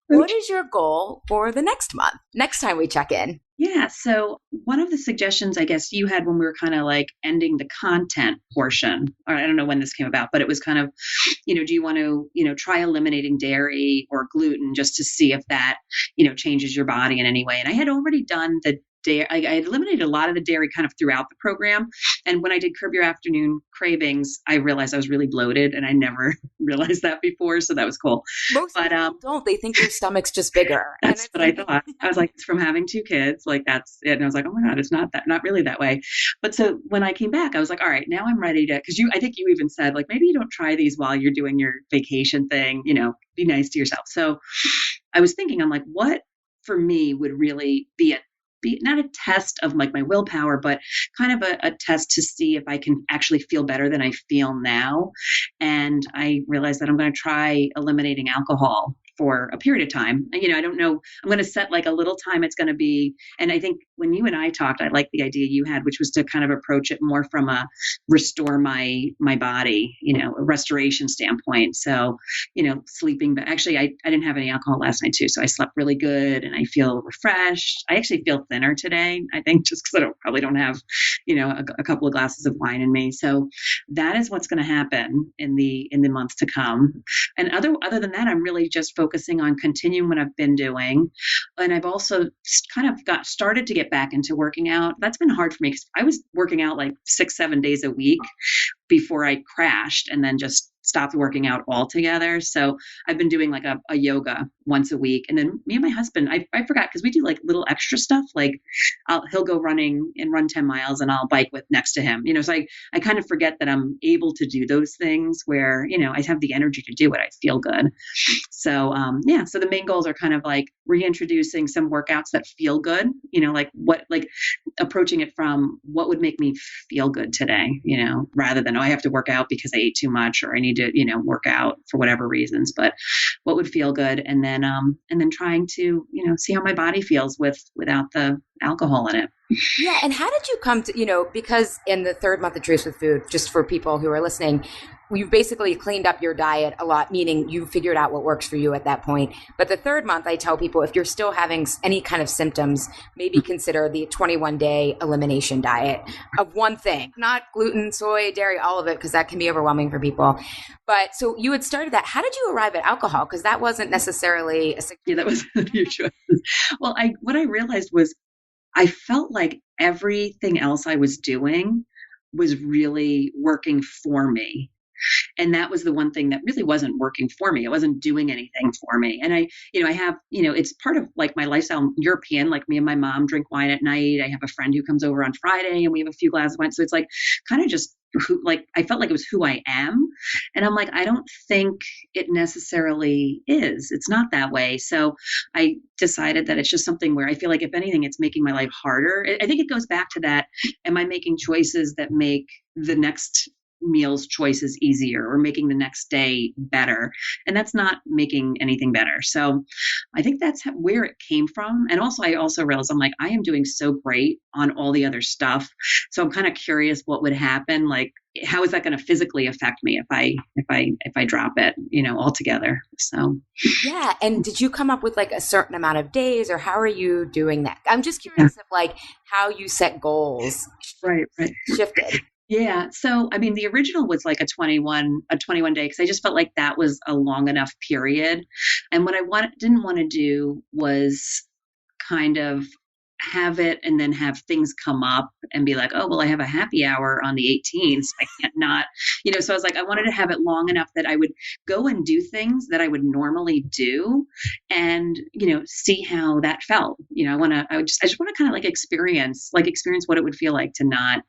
Speaker 3: What is your goal for the next month, next time we check in?
Speaker 4: Yeah. So one of the suggestions, I guess, you had when we were kind of like ending the content portion, or I don't know when this came about, but it was kind of, do you want to, try eliminating dairy or gluten just to see if that, changes your body in any way. And I had already done the I had eliminated a lot of the dairy kind of throughout the program. And when I did Curb Your Afternoon Cravings, I realized I was really bloated, and I never realized that before. So that was cool.
Speaker 3: Most people don't. They think your stomach's just bigger.
Speaker 4: That's what I thought. I was like, it's from having 2 kids. Like, that's it. And I was like, oh my God, it's not really that way. But so when I came back, I was like, all right, now I'm ready to, because I think you even said, like, maybe you don't try these while you're doing your vacation thing, be nice to yourself. So I was thinking, I'm like, what for me would really be not a test of, like, my willpower, but kind of a test to see if I can actually feel better than I feel now. And I realized that I'm going to try eliminating alcohol for a period of time. I don't know. I'm going to set, like, a little time it's going to be. And I think when you and I talked, I liked the idea you had, which was to kind of approach it more from a restore my body, a restoration standpoint. So, sleeping, but actually I didn't have any alcohol last night too. So I slept really good and I feel refreshed. I actually feel thinner today, I think, just because I probably don't have, a couple of glasses of wine in me. So that is what's going to happen in the months to come. And other than that, I'm really just focusing on continuing what I've been doing. And I've also kind of started to get back into working out. That's been hard for me because I was working out like 6-7 days a week before I crashed, and then just stopped working out altogether. So I've been doing like a yoga once a week. And then me and my husband, I forgot, because we do like little extra stuff. Like he'll go running and run 10 miles and I'll bike with next to him, so I kind of forget that I'm able to do those things where, I have the energy to do it. I feel good. So, so the main goals are kind of like reintroducing some workouts that feel good, like approaching it from what would make me feel good today, rather than, I have to work out because I ate too much, or I need to, work out for whatever reasons, but what would feel good. And then trying to, see how my body feels without the alcohol in it.
Speaker 3: Yeah. And how did you come to, because in the 3rd month of Truce with Food, just for people who are listening, you basically cleaned up your diet a lot, meaning you figured out what works for you at that point. But the 3rd month, I tell people, if you're still having any kind of symptoms, maybe consider the 21-day elimination diet of one thing, not gluten, soy, dairy, all of it, because that can be overwhelming for people. But so you had started that. How did you arrive at alcohol? Because that wasn't necessarily
Speaker 4: that was your choice. Well, what I realized was I felt like everything else I was doing was really working for me. And that was the one thing that really wasn't working for me. It wasn't doing anything for me. And I have, it's part of like my lifestyle. I'm European, like me and my mom drink wine at night. I have a friend who comes over on Friday and we have a few glasses of wine. So it's like kind of just I felt like it was who I am. And I'm like, I don't think it necessarily is. It's not that way. So I decided that it's just something where I feel like if anything, it's making my life harder. I think it goes back to that. Am I making choices that make the next meals choices easier or making the next day better? And that's not making anything better. So I think that's where it came from. And also, I also realized I'm like, I am doing so great on all the other stuff. So I'm kind of curious what would happen. Like, how is that going to physically affect me if I drop it, altogether? So
Speaker 3: yeah. And did you come up with like a certain amount of days, or how are you doing that? I'm just curious of like how you set goals.
Speaker 4: Right.
Speaker 3: Shifted.
Speaker 4: Yeah. So, I mean, the original was like a 21 day, because I just felt like that was a long enough period. And what I didn't want to do was kind of have it and then have things come up and be like, oh, well, I have a happy hour on the 18th. I can't not, so I was like, I wanted to have it long enough that I would go and do things that I would normally do and, see how that felt. I just want to kind of like experience what it would feel like to not,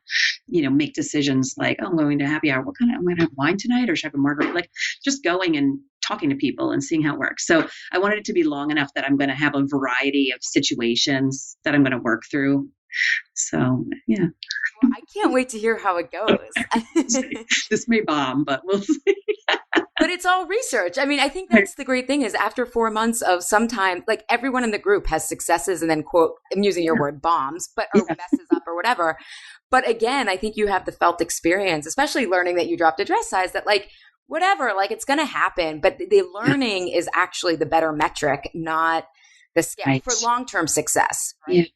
Speaker 4: make decisions like, oh, I'm going to happy hour. I'm going to have wine tonight, or should I have a margarita? Like just going and talking to people and seeing how it works. So I wanted it to be long enough that I'm going to have a variety of situations that I'm going to work through. So, yeah.
Speaker 3: Well, I can't wait to hear how it goes.
Speaker 4: This may bomb, but we'll see.
Speaker 3: But it's all research. I mean, I think that's the great thing is after 4 months of sometime, like everyone in the group has successes and then quote, I'm using your word bombs, but or messes up or whatever. But again, I think you have the felt experience, especially learning that you dropped a dress size that like, whatever, like it's going to happen. But the learning is actually the better metric, not the scale for long-term success. Right?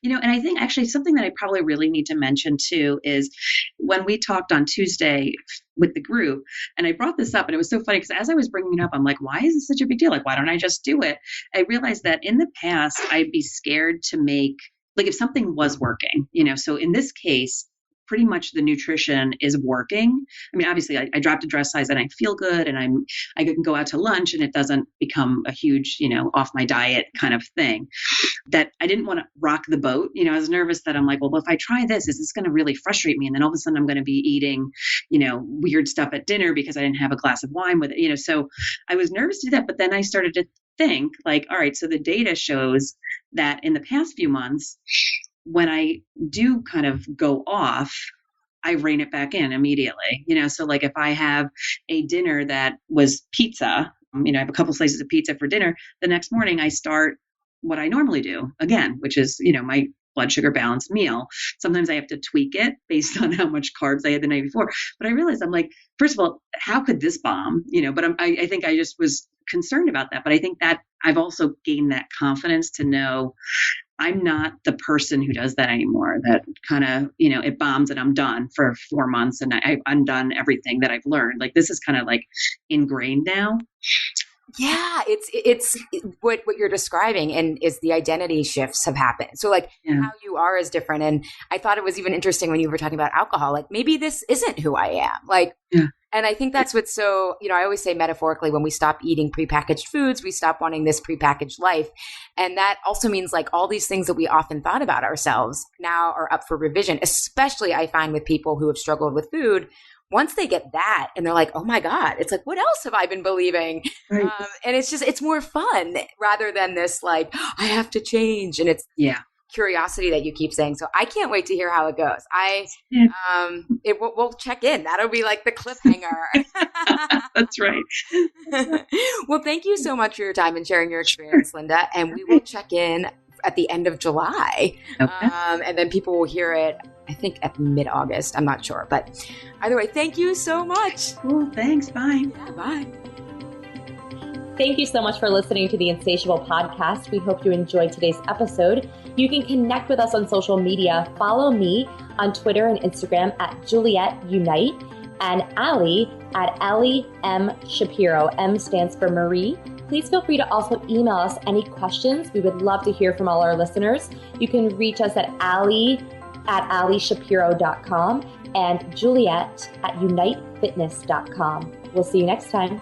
Speaker 4: Yeah. And I think actually something that I probably really need to mention too is when we talked on Tuesday with the group, and I brought this up, and it was so funny because as I was bringing it up, I'm like, why is this such a big deal? Like, why don't I just do it? I realized that in the past, I'd be scared to make, like if something was working, so in this case, pretty much the nutrition is working. I mean, obviously I dropped a dress size and I feel good and I can go out to lunch and it doesn't become a huge, off my diet kind of thing. That I didn't want to rock the boat. I was nervous that I'm like, well, if I try this, is this going to really frustrate me? And then all of a sudden I'm going to be eating, weird stuff at dinner because I didn't have a glass of wine with it, so I was nervous to do that. But then I started to think like, all right, so the data shows that in the past few months, when I do kind of go off, I rein it back in immediately, so like if I have a dinner that was pizza, I have a couple slices of pizza for dinner, the next morning I start what I normally do again, which is, my blood sugar balanced meal. Sometimes I have to tweak it based on how much carbs I had the night before. But I realized I'm like, first of all, how could this bomb? But I think I just was concerned about that. But I think that I've also gained that confidence to know I'm not the person who does that anymore. That kind of, it bombs and I'm done for 4 months and I've undone everything that I've learned. Like this is kind of like ingrained now.
Speaker 3: Yeah, it's what you're describing, and is the identity shifts have happened. So like how you are is different. And I thought it was even interesting when you were talking about alcohol, like maybe this isn't who I am. Like, and I think that's what's so, I always say metaphorically, when we stop eating prepackaged foods, we stop wanting this prepackaged life. And that also means like all these things that we often thought about ourselves now are up for revision, especially I find with people who have struggled with food. Once they get that and they're like, oh my God, it's like, what else have I been believing?
Speaker 4: Right.
Speaker 3: And it's more fun rather than this, like, I have to change. And it's curiosity that you keep saying. So I can't wait to hear how it goes. We'll check in. That'll be like the cliffhanger.
Speaker 4: That's right.
Speaker 3: Well, thank you so much for your time and sharing your experience, Linda. And we will check in at the end of July.
Speaker 4: Okay.
Speaker 3: And then people will hear it, I think at mid-August. I'm not sure. But either way, thank you so much.
Speaker 4: Cool. Thanks. Bye.
Speaker 3: Yeah, bye.
Speaker 5: Thank you so much for listening to the Insatiable podcast. We hope you enjoyed today's episode. You can connect with us on social media. Follow me on Twitter and Instagram at Juliet Unite and Allie at Allie M. Shapiro. M stands for Marie. Please feel free to also email us any questions. We would love to hear from all our listeners. You can reach us at Allie at alishapiro.com and Juliet at unitefitness.com. We'll see you next time.